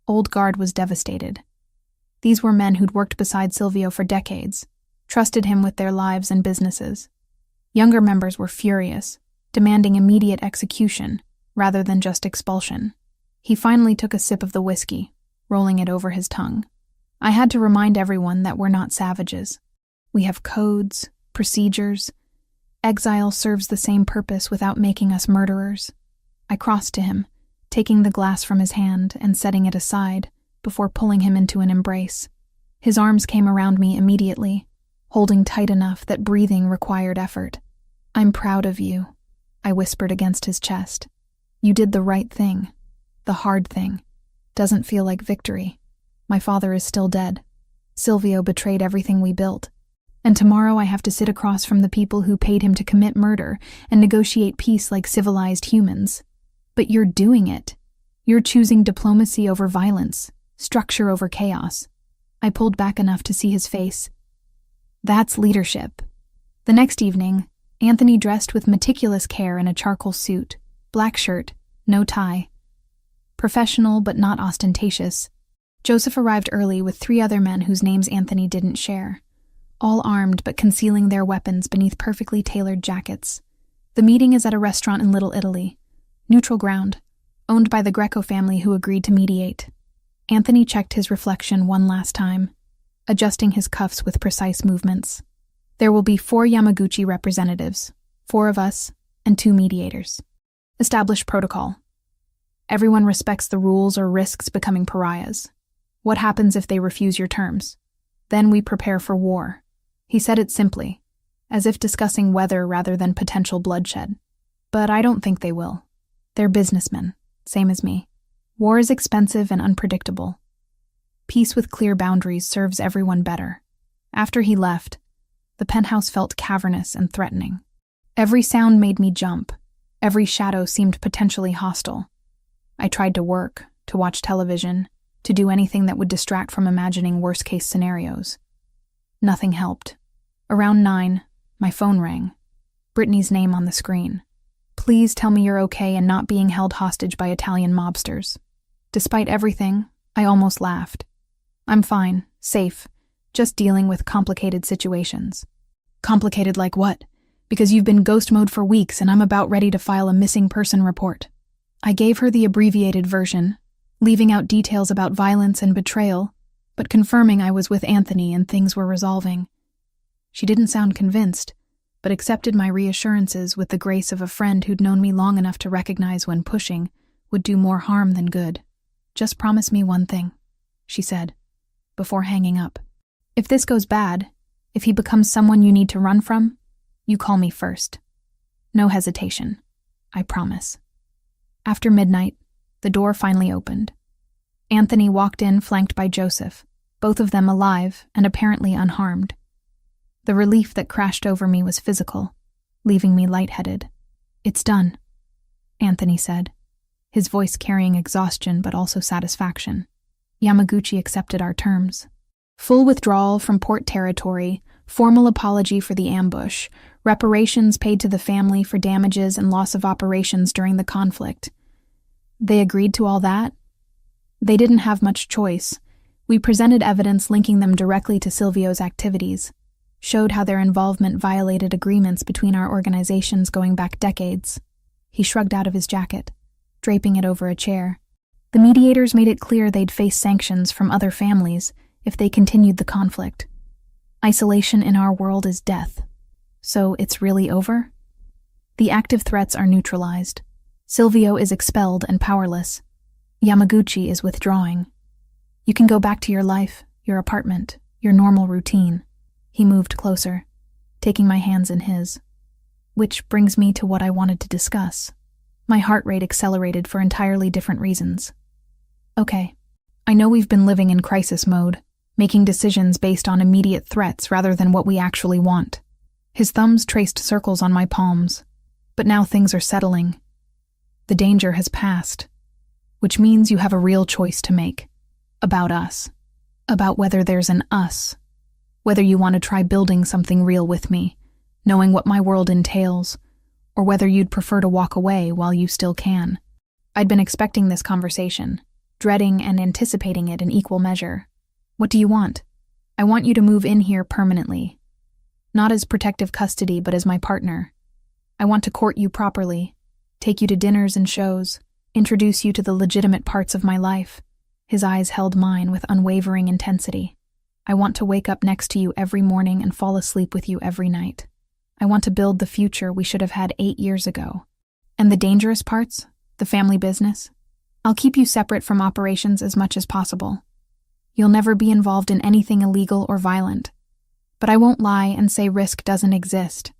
Old Guard was devastated. These were men who'd worked beside Silvio for decades, trusted him with their lives and businesses. Younger members were furious, demanding immediate execution rather than just expulsion. He finally took a sip of the whiskey, rolling it over his tongue. I had to remind everyone that we're not savages. We have codes, procedures. Exile serves the same purpose without making us murderers. I crossed to him, taking the glass from his hand and setting it aside before pulling him into an embrace. His arms came around me immediately, holding tight enough that breathing required effort. "I'm proud of you," I whispered against his chest. "You did the right thing. The hard thing. Doesn't feel like victory. My father is still dead. Silvio betrayed everything we built. And tomorrow I have to sit across from the people who paid him to commit murder and negotiate peace like civilized humans. But you're doing it. You're choosing diplomacy over violence, structure over chaos." I pulled back enough to see his face. That's leadership. The next evening, Anthony dressed with meticulous care in a charcoal suit, black shirt, no tie. Professional but not ostentatious. Joseph arrived early with 3 other men whose names Anthony didn't share, all armed but concealing their weapons beneath perfectly tailored jackets. The meeting is at a restaurant in Little Italy, neutral ground, owned by the Greco family who agreed to mediate. Anthony checked his reflection one last time, adjusting his cuffs with precise movements. There will be 4 Yamaguchi representatives, 4 of us, and 2 mediators. Establish protocol. Everyone respects the rules or risks becoming pariahs. What happens if they refuse your terms? Then we prepare for war. He said it simply, as if discussing weather rather than potential bloodshed. But I don't think they will. They're businessmen, same as me. War is expensive and unpredictable. Peace with clear boundaries serves everyone better. After he left, the penthouse felt cavernous and threatening. Every sound made me jump. Every shadow seemed potentially hostile. I tried to work, to watch television, to do anything that would distract from imagining worst-case scenarios. Nothing helped. Around 9, my phone rang. Brittany's name on the screen. Please tell me you're okay and not being held hostage by Italian mobsters. Despite everything, I almost laughed. I'm fine, safe, just dealing with complicated situations. Complicated like what? Because you've been ghost mode for weeks and I'm about ready to file a missing person report. I gave her the abbreviated version, leaving out details about violence and betrayal, but confirming I was with Anthony and things were resolving. She didn't sound convinced, but accepted my reassurances with the grace of a friend who'd known me long enough to recognize when pushing would do more harm than good. Just promise me one thing, she said, before hanging up. If this goes bad, if he becomes someone you need to run from, you call me first. No hesitation. I promise. After midnight, the door finally opened. Anthony walked in flanked by Joseph, both of them alive and apparently unharmed. The relief that crashed over me was physical, leaving me lightheaded. It's done, Anthony said, his voice carrying exhaustion but also satisfaction. Yamaguchi accepted our terms. Full withdrawal from port territory, formal apology for the ambush, reparations paid to the family for damages and loss of operations during the conflict. They agreed to all that? They didn't have much choice. We presented evidence linking them directly to Silvio's activities, showed how their involvement violated agreements between our organizations going back decades. He shrugged out of his jacket, draping it over a chair. The mediators made it clear they'd face sanctions from other families if they continued the conflict. Isolation in our world is death. So it's really over? The active threats are neutralized. Silvio is expelled and powerless. Yamaguchi is withdrawing. You can go back to your life, your apartment, your normal routine. He moved closer, taking my hands in his. Which brings me to what I wanted to discuss. My heart rate accelerated for entirely different reasons. Okay, I know we've been living in crisis mode, making decisions based on immediate threats rather than what we actually want. His thumbs traced circles on my palms, but now things are settling. The danger has passed, which means you have a real choice to make. About us. About whether there's an us. Whether you want to try building something real with me, knowing what my world entails, or whether you'd prefer to walk away while you still can. I'd been expecting this conversation, dreading and anticipating it in equal measure. What do you want? I want you to move in here permanently. Not as protective custody, but as my partner. I want to court you properly, take you to dinners and shows, introduce you to the legitimate parts of my life. His eyes held mine with unwavering intensity. I want to wake up next to you every morning and fall asleep with you every night. I want to build the future we should have had 8 years ago. And the dangerous parts, the family business, I'll keep you separate from operations as much as possible. You'll never be involved in anything illegal or violent. But I won't lie and say risk doesn't exist.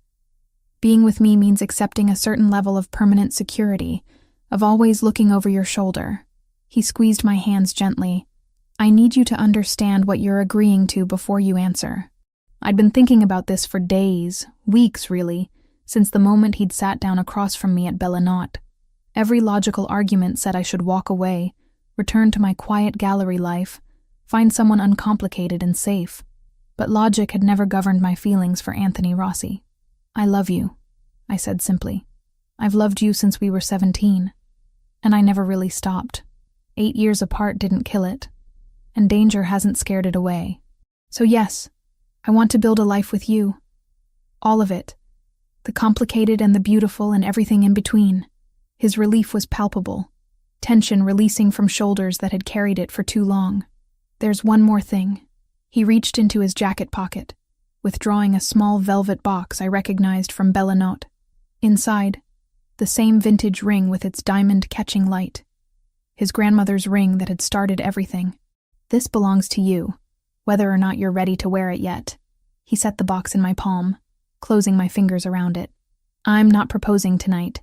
Being with me means accepting a certain level of permanent security, of always looking over your shoulder. He squeezed my hands gently. I need you to understand what you're agreeing to before you answer. I'd been thinking about this for days, weeks really, since the moment he'd sat down across from me at Bellinot. Every logical argument said I should walk away, return to my quiet gallery life, find someone uncomplicated and safe. But logic had never governed my feelings for Anthony Rossi. I love you, I said simply. I've loved you since we were 17. And I never really stopped. 8 years apart didn't kill it. And danger hasn't scared it away. So yes, I want to build a life with you. All of it. The complicated and the beautiful and everything in between. His relief was palpable. tension releasing from shoulders that had carried it for too long. "There's one more thing." He reached into his jacket pocket, withdrawing a small velvet box I recognized from Bellanotte. Inside, the same vintage ring with its diamond-catching light. His grandmother's ring that had started everything. "This belongs to you, whether or not you're ready to wear it yet." He set the box in my palm, closing my fingers around it. "I'm not proposing tonight.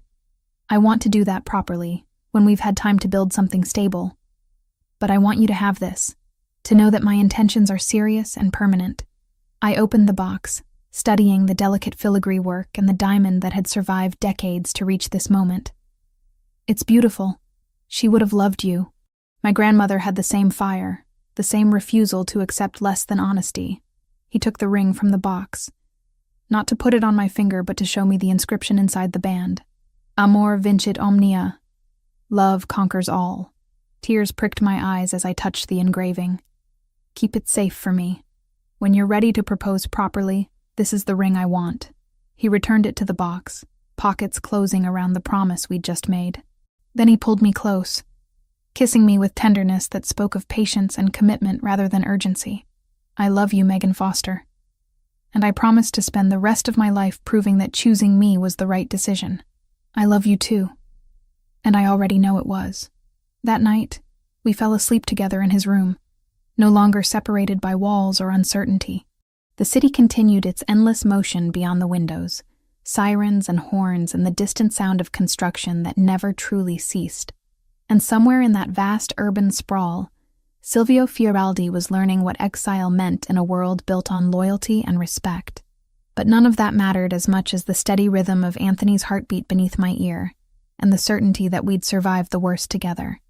I want to do that properly, when we've had time to build something stable. But I want you to have this, to know that my intentions are serious and permanent." I opened the box, studying the delicate filigree work and the diamond that had survived decades to reach this moment. "It's beautiful. She would have loved you. My grandmother had the same fire, the same refusal to accept less than honesty." He took the ring from the box, not to put it on my finger but to show me the inscription inside the band. "Amor vincit omnia." Love conquers all. Tears pricked my eyes as I touched the engraving. "Keep it safe for me. When you're ready to propose properly, this is the ring I want." He returned it to the box, pockets closing around the promise we'd just made. Then he pulled me close, kissing me with tenderness that spoke of patience and commitment rather than urgency. "I love you, Megan Foster. And I promise to spend the rest of my life proving that choosing me was the right decision. I love you too. And I already know it was." That night, we fell asleep together in his room, no longer separated by walls or uncertainty. The city continued its endless motion beyond the windows, sirens and horns and the distant sound of construction that never truly ceased. And somewhere in that vast urban sprawl, Silvio Fioraldi was learning what exile meant in a world built on loyalty and respect. But none of that mattered as much as the steady rhythm of Anthony's heartbeat beneath my ear, and the certainty that we'd survive the worst together.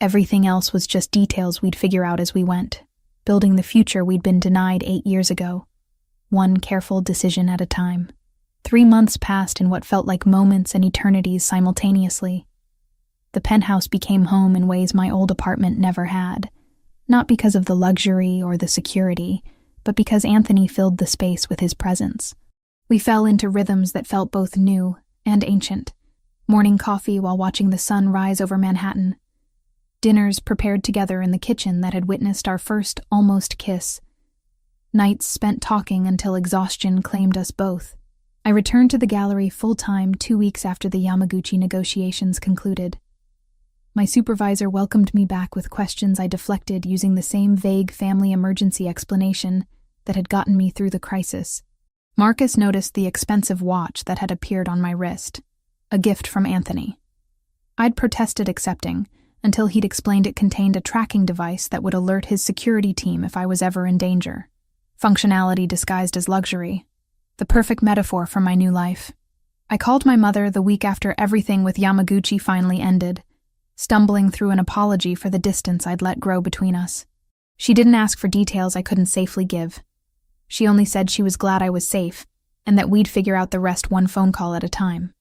Everything else was just details we'd figure out as we went, building the future we'd been denied 8 years ago, one careful decision at a time. 3 months passed in what felt like moments and eternities simultaneously. The penthouse became home in ways my old apartment never had, not because of the luxury or the security, but because Anthony filled the space with his presence. We fell into rhythms that felt both new and ancient. Morning coffee while watching the sun rise over Manhattan. Dinners prepared together in the kitchen that had witnessed our first almost kiss. Nights spent talking until exhaustion claimed us both. I returned to the gallery full-time 2 weeks after the Yamaguchi negotiations concluded. My supervisor welcomed me back with questions I deflected using the same vague family emergency explanation that had gotten me through the crisis. Marcus noticed the expensive watch that had appeared on my wrist, a gift from Anthony. I'd protested accepting, until he'd explained it contained a tracking device that would alert his security team if I was ever in danger. Functionality disguised as luxury. The perfect metaphor for my new life. I called my mother the week after everything with Yamaguchi finally ended, stumbling through an apology for the distance I'd let grow between us. She didn't ask for details I couldn't safely give. She only said she was glad I was safe, and that we'd figure out the rest one phone call at a time.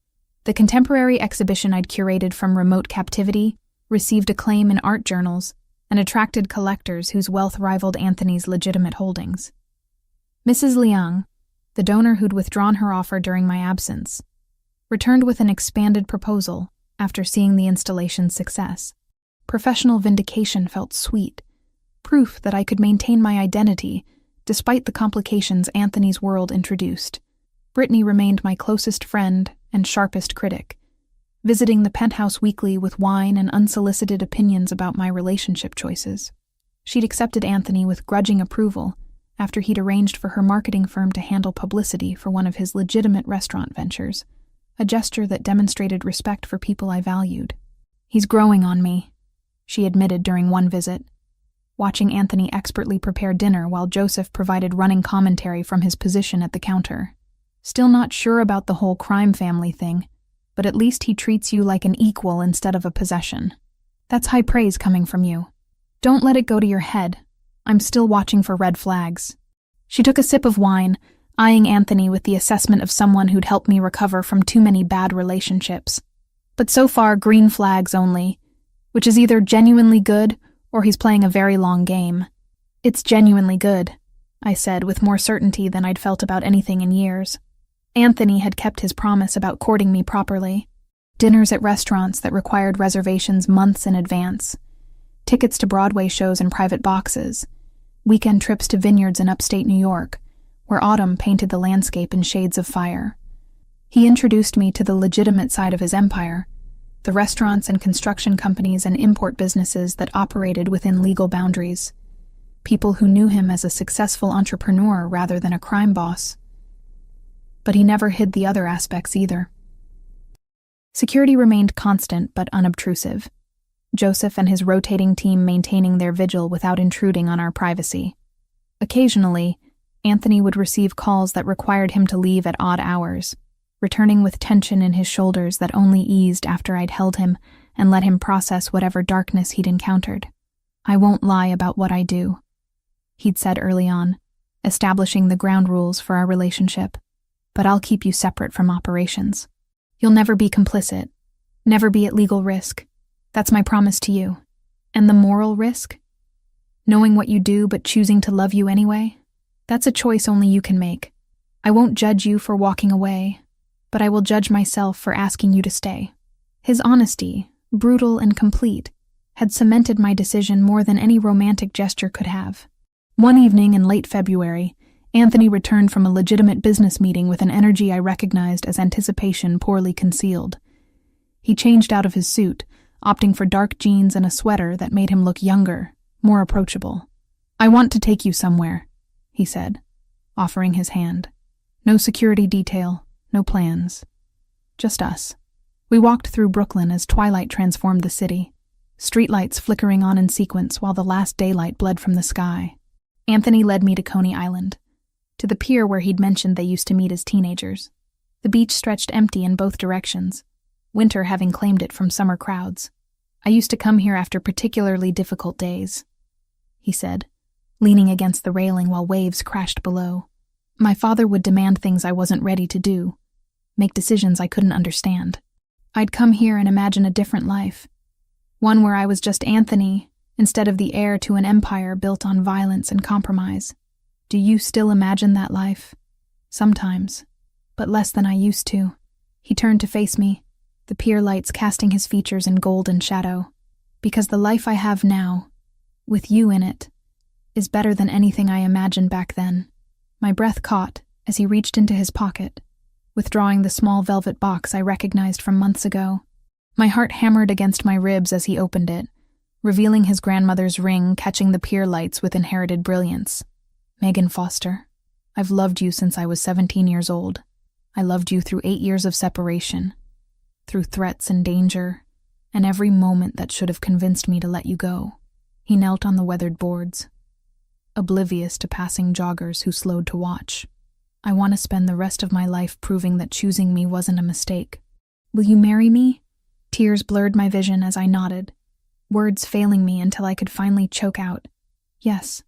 The contemporary exhibition I'd curated from remote captivity received acclaim in art journals and attracted collectors whose wealth rivaled Anthony's legitimate holdings. Mrs. Liang, the donor who'd withdrawn her offer during my absence, returned with an expanded proposal after seeing the installation's success. Professional vindication felt sweet, proof that I could maintain my identity despite the complications Anthony's world introduced. Brittany remained my closest friend and sharpest critic, visiting the penthouse weekly with wine and unsolicited opinions about my relationship choices. She'd accepted Anthony with grudging approval after he'd arranged for her marketing firm to handle publicity for one of his legitimate restaurant ventures, a gesture that demonstrated respect for people I valued. "He's growing on me," she admitted during one visit, watching Anthony expertly prepare dinner while Joseph provided running commentary from his position at the counter. "Still not sure about the whole crime family thing, but at least he treats you like an equal instead of a possession. That's high praise coming from you. Don't let it go to your head. I'm still watching for red flags." She took a sip of wine, eyeing Anthony with the assessment of someone who'd helped me recover from too many bad relationships. "But so far, green flags only, which is either genuinely good or he's playing a very long game." "It's genuinely good," I said with more certainty than I'd felt about anything in years. Anthony had kept his promise about courting me properly. Dinners at restaurants that required reservations months in advance, tickets to Broadway shows in private boxes, weekend trips to vineyards in upstate New York, where autumn painted the landscape in shades of fire. He introduced me to the legitimate side of his empire, the restaurants and construction companies and import businesses that operated within legal boundaries, people who knew him as a successful entrepreneur rather than a crime boss. But he never hid the other aspects either. Security remained constant but unobtrusive, Joseph and his rotating team maintaining their vigil without intruding on our privacy. Occasionally, Anthony would receive calls that required him to leave at odd hours, returning with tension in his shoulders that only eased after I'd held him and let him process whatever darkness he'd encountered. "I won't lie about what I do," he'd said early on, establishing the ground rules for our relationship. "But I'll keep you separate from operations. You'll never be complicit, never be at legal risk. That's my promise to you. And the moral risk? Knowing what you do but choosing to love you anyway? That's a choice only you can make. I won't judge you for walking away, but I will judge myself for asking you to stay." His honesty, brutal and complete, had cemented my decision more than any romantic gesture could have. One evening in late February, Anthony returned from a legitimate business meeting with an energy I recognized as anticipation poorly concealed. He changed out of his suit, opting for dark jeans and a sweater that made him look younger, more approachable. "I want to take you somewhere," he said, offering his hand. "No security detail, no plans. Just us." We walked through Brooklyn as twilight transformed the city, streetlights flickering on in sequence while the last daylight bled from the sky. Anthony led me to Coney Island, to the pier where he'd mentioned they used to meet as teenagers. The beach stretched empty in both directions, winter having claimed it from summer crowds. "I used to come here after particularly difficult days," he said, leaning against the railing while waves crashed below. "My father would demand things I wasn't ready to do, make decisions I couldn't understand. I'd come here and imagine a different life, one where I was just Anthony instead of the heir to an empire built on violence and compromise. Do you still imagine that life? Sometimes, but less than I used to." He turned to face me, the pier lights casting his features in gold and shadow. "Because the life I have now, with you in it, is better than anything I imagined back then." My breath caught as he reached into his pocket, withdrawing the small velvet box I recognized from months ago. My heart hammered against my ribs as he opened it, revealing his grandmother's ring catching the pier lights with inherited brilliance. "Megan Foster, I've loved you since I was 17 years old. I loved you through 8 years of separation, through threats and danger, and every moment that should have convinced me to let you go." He knelt on the weathered boards, oblivious to passing joggers who slowed to watch. "I want to spend the rest of my life proving that choosing me wasn't a mistake. Will you marry me?" Tears blurred my vision as I nodded, words failing me until I could finally choke out, "Yes.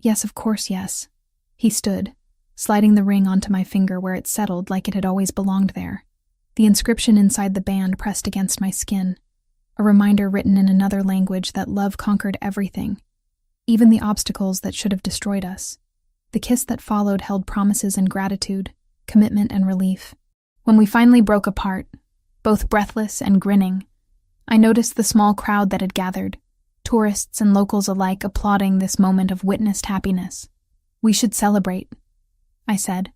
Yes, of course, yes." He stood, sliding the ring onto my finger where it settled like it had always belonged there. The inscription inside the band pressed against my skin, a reminder written in another language that love conquered everything, even the obstacles that should have destroyed us. The kiss that followed held promises and gratitude, commitment and relief. When we finally broke apart, both breathless and grinning, I noticed the small crowd that had gathered, tourists and locals alike applauding this moment of witnessed happiness. "We should celebrate," I said,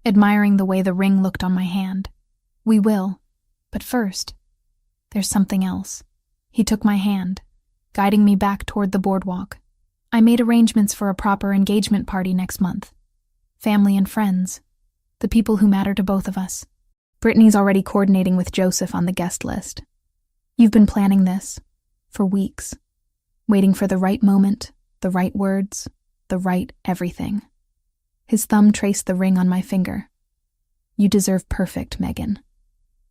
admiring the way the ring looked on my hand. "We will, but first, there's something else." He took my hand, guiding me back toward the boardwalk. "I made arrangements for a proper engagement party next month. Family and friends, the people who matter to both of us. Brittany's already coordinating with Joseph on the guest list. You've been planning this for weeks, waiting for the right moment, the right words, the right everything." His thumb traced the ring on my finger. "You deserve perfect, Megan.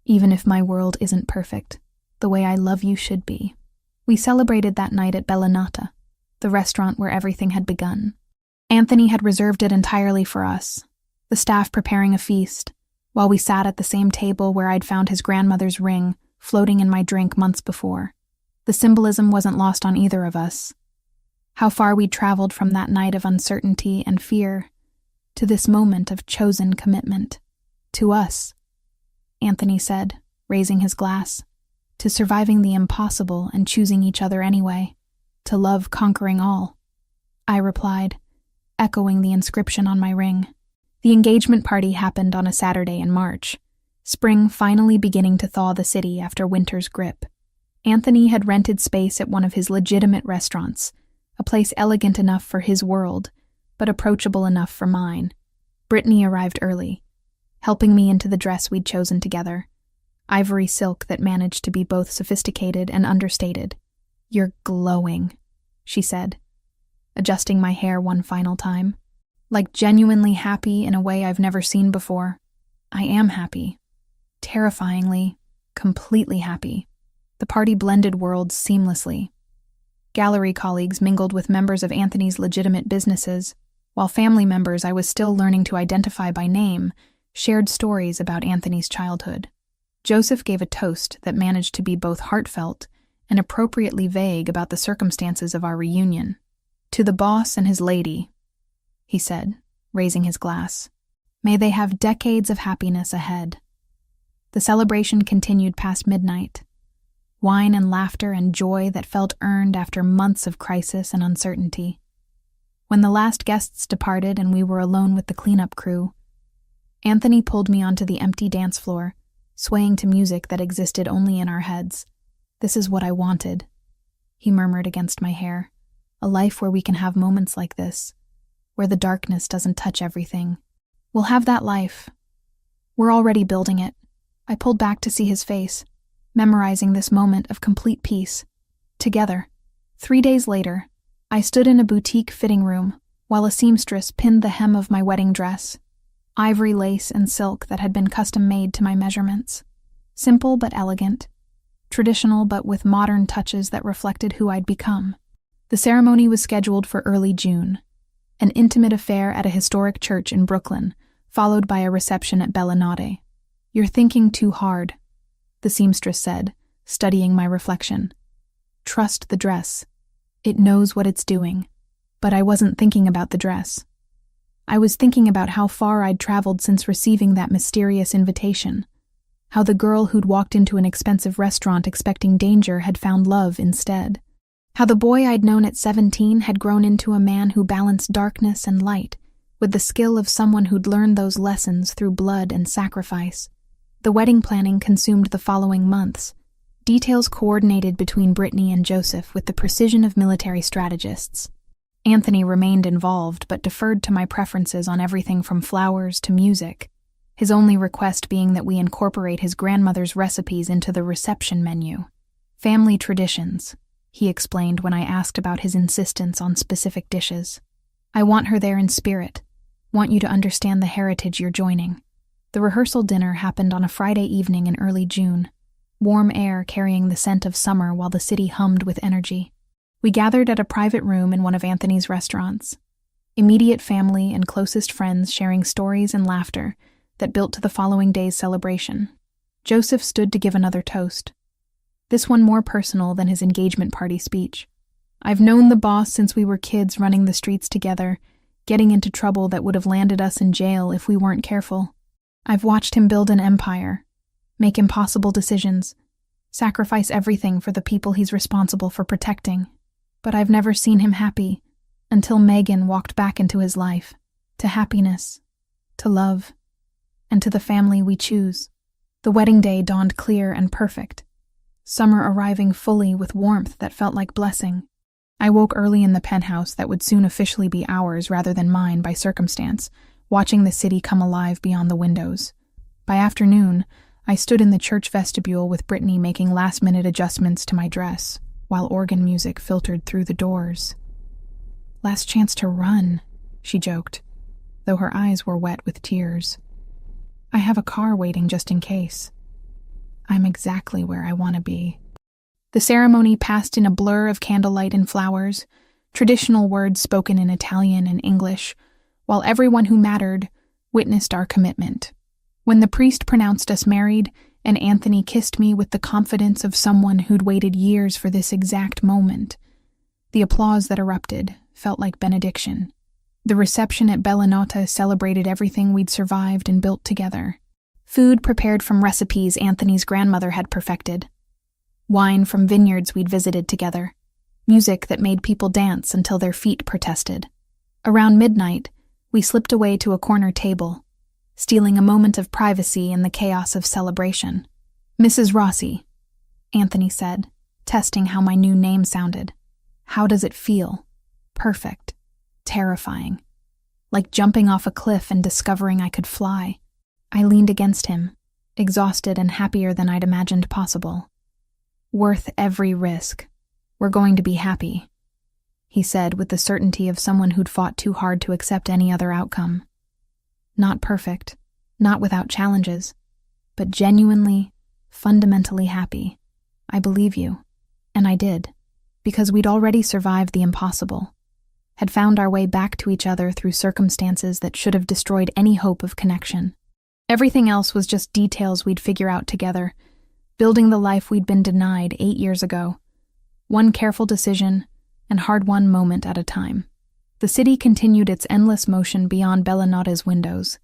Even if my world isn't perfect, the way I love you should be." We celebrated that night at Bellinata, the restaurant where everything had begun. Anthony had reserved it entirely for us, the staff preparing a feast, while we sat at the same table where I'd found his grandmother's ring floating in my drink months before. The symbolism wasn't lost on either of us. How far we'd traveled from that night of uncertainty and fear to this moment of chosen commitment. "To us," Anthony said, raising his glass. To surviving the impossible and choosing each other anyway. To love conquering all. I replied, echoing the inscription on my ring. The engagement party happened on a Saturday in March, spring finally beginning to thaw the city after winter's grip. Anthony had rented space at one of his legitimate restaurants, a place elegant enough for his world, but approachable enough for mine. Brittany arrived early, helping me into the dress we'd chosen together. Ivory silk that managed to be both sophisticated and understated. "You're glowing," she said, adjusting my hair one final time. Like genuinely happy in a way I've never seen before. I am happy. Terrifyingly, completely happy. The party blended worlds seamlessly. Gallery colleagues mingled with members of Anthony's legitimate businesses, while family members I was still learning to identify by name shared stories about Anthony's childhood. Joseph gave a toast that managed to be both heartfelt and appropriately vague about the circumstances of our reunion. "To the boss and his lady," he said, raising his glass. "May they have decades of happiness ahead." The celebration continued past midnight. Wine and laughter and joy that felt earned after months of crisis and uncertainty. When the last guests departed and we were alone with the cleanup crew, Anthony pulled me onto the empty dance floor, swaying to music that existed only in our heads. "This is what I wanted," he murmured against my hair. "A life where we can have moments like this, where the darkness doesn't touch everything. We'll have that life. We're already building it." I pulled back to see his face, memorizing this moment of complete peace. Together. 3 days later, I stood in a boutique fitting room while a seamstress pinned the hem of my wedding dress. Ivory lace and silk that had been custom-made to my measurements. Simple but elegant. Traditional but with modern touches that reflected who I'd become. The ceremony was scheduled for early June. An intimate affair at a historic church in Brooklyn, followed by a reception at Bellinate. "You're thinking too hard," the seamstress said, studying my reflection. "Trust the dress. It knows what it's doing." But I wasn't thinking about the dress. I was thinking about how far I'd traveled since receiving that mysterious invitation. How the girl who'd walked into an expensive restaurant expecting danger had found love instead. How the boy I'd known at 17 had grown into a man who balanced darkness and light, with the skill of someone who'd learned those lessons through blood and sacrifice. The wedding planning consumed the following months, details coordinated between Brittany and Joseph with the precision of military strategists. Anthony remained involved but deferred to my preferences on everything from flowers to music, his only request being that we incorporate his grandmother's recipes into the reception menu. "Family traditions," he explained when I asked about his insistence on specific dishes. "I want her there in spirit, want you to understand the heritage you're joining." The rehearsal dinner happened on a Friday evening in early June, warm air carrying the scent of summer while the city hummed with energy. We gathered at a private room in one of Anthony's restaurants. Immediate family and closest friends sharing stories and laughter that built to the following day's celebration. Joseph stood to give another toast, this one more personal than his engagement party speech. "I've known the boss since we were kids running the streets together, getting into trouble that would have landed us in jail if we weren't careful. I've watched him build an empire, make impossible decisions, sacrifice everything for the people he's responsible for protecting. But I've never seen him happy until Megan walked back into his life, to happiness, to love, and to the family we choose." The wedding day dawned clear and perfect, summer arriving fully with warmth that felt like blessing. I woke early in the penthouse that would soon officially be ours rather than mine by circumstance, watching the city come alive beyond the windows. By afternoon, I stood in the church vestibule with Brittany making last-minute adjustments to my dress, while organ music filtered through the doors. "Last chance to run," she joked, though her eyes were wet with tears. "I have a car waiting just in case. I'm exactly where I want to be." The ceremony passed in a blur of candlelight and flowers, traditional words spoken in Italian and English, while everyone who mattered witnessed our commitment. When the priest pronounced us married, and Anthony kissed me with the confidence of someone who'd waited years for this exact moment, the applause that erupted felt like benediction. The reception at Bellinate celebrated everything we'd survived and built together. Food prepared from recipes Anthony's grandmother had perfected. Wine from vineyards we'd visited together. Music that made people dance until their feet protested. Around midnight, we slipped away to a corner table, stealing a moment of privacy in the chaos of celebration. "Mrs. Rossi," Anthony said, testing how my new name sounded. "How does it feel?" "Perfect. Terrifying. Like jumping off a cliff and discovering I could fly." I leaned against him, exhausted and happier than I'd imagined possible. "Worth every risk. We're going to be happy," he said with the certainty of someone who'd fought too hard to accept any other outcome. Not perfect, not without challenges, but genuinely, fundamentally happy. "I believe you." And I did, because we'd already survived the impossible, had found our way back to each other through circumstances that should have destroyed any hope of connection. Everything else was just details we'd figure out together, building the life we'd been denied 8 years ago, one careful decision and hard-won moment at a time. The city continued its endless motion beyond Bellinotta's windows.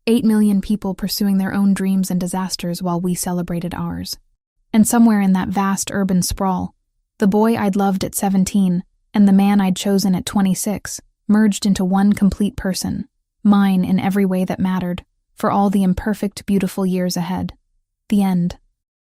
8 million people pursuing their own dreams and disasters while we celebrated ours. And somewhere in that vast urban sprawl, the boy I'd loved at 17 and the man I'd chosen at 26 merged into one complete person, mine in every way that mattered, for all the imperfect, beautiful years ahead. The end.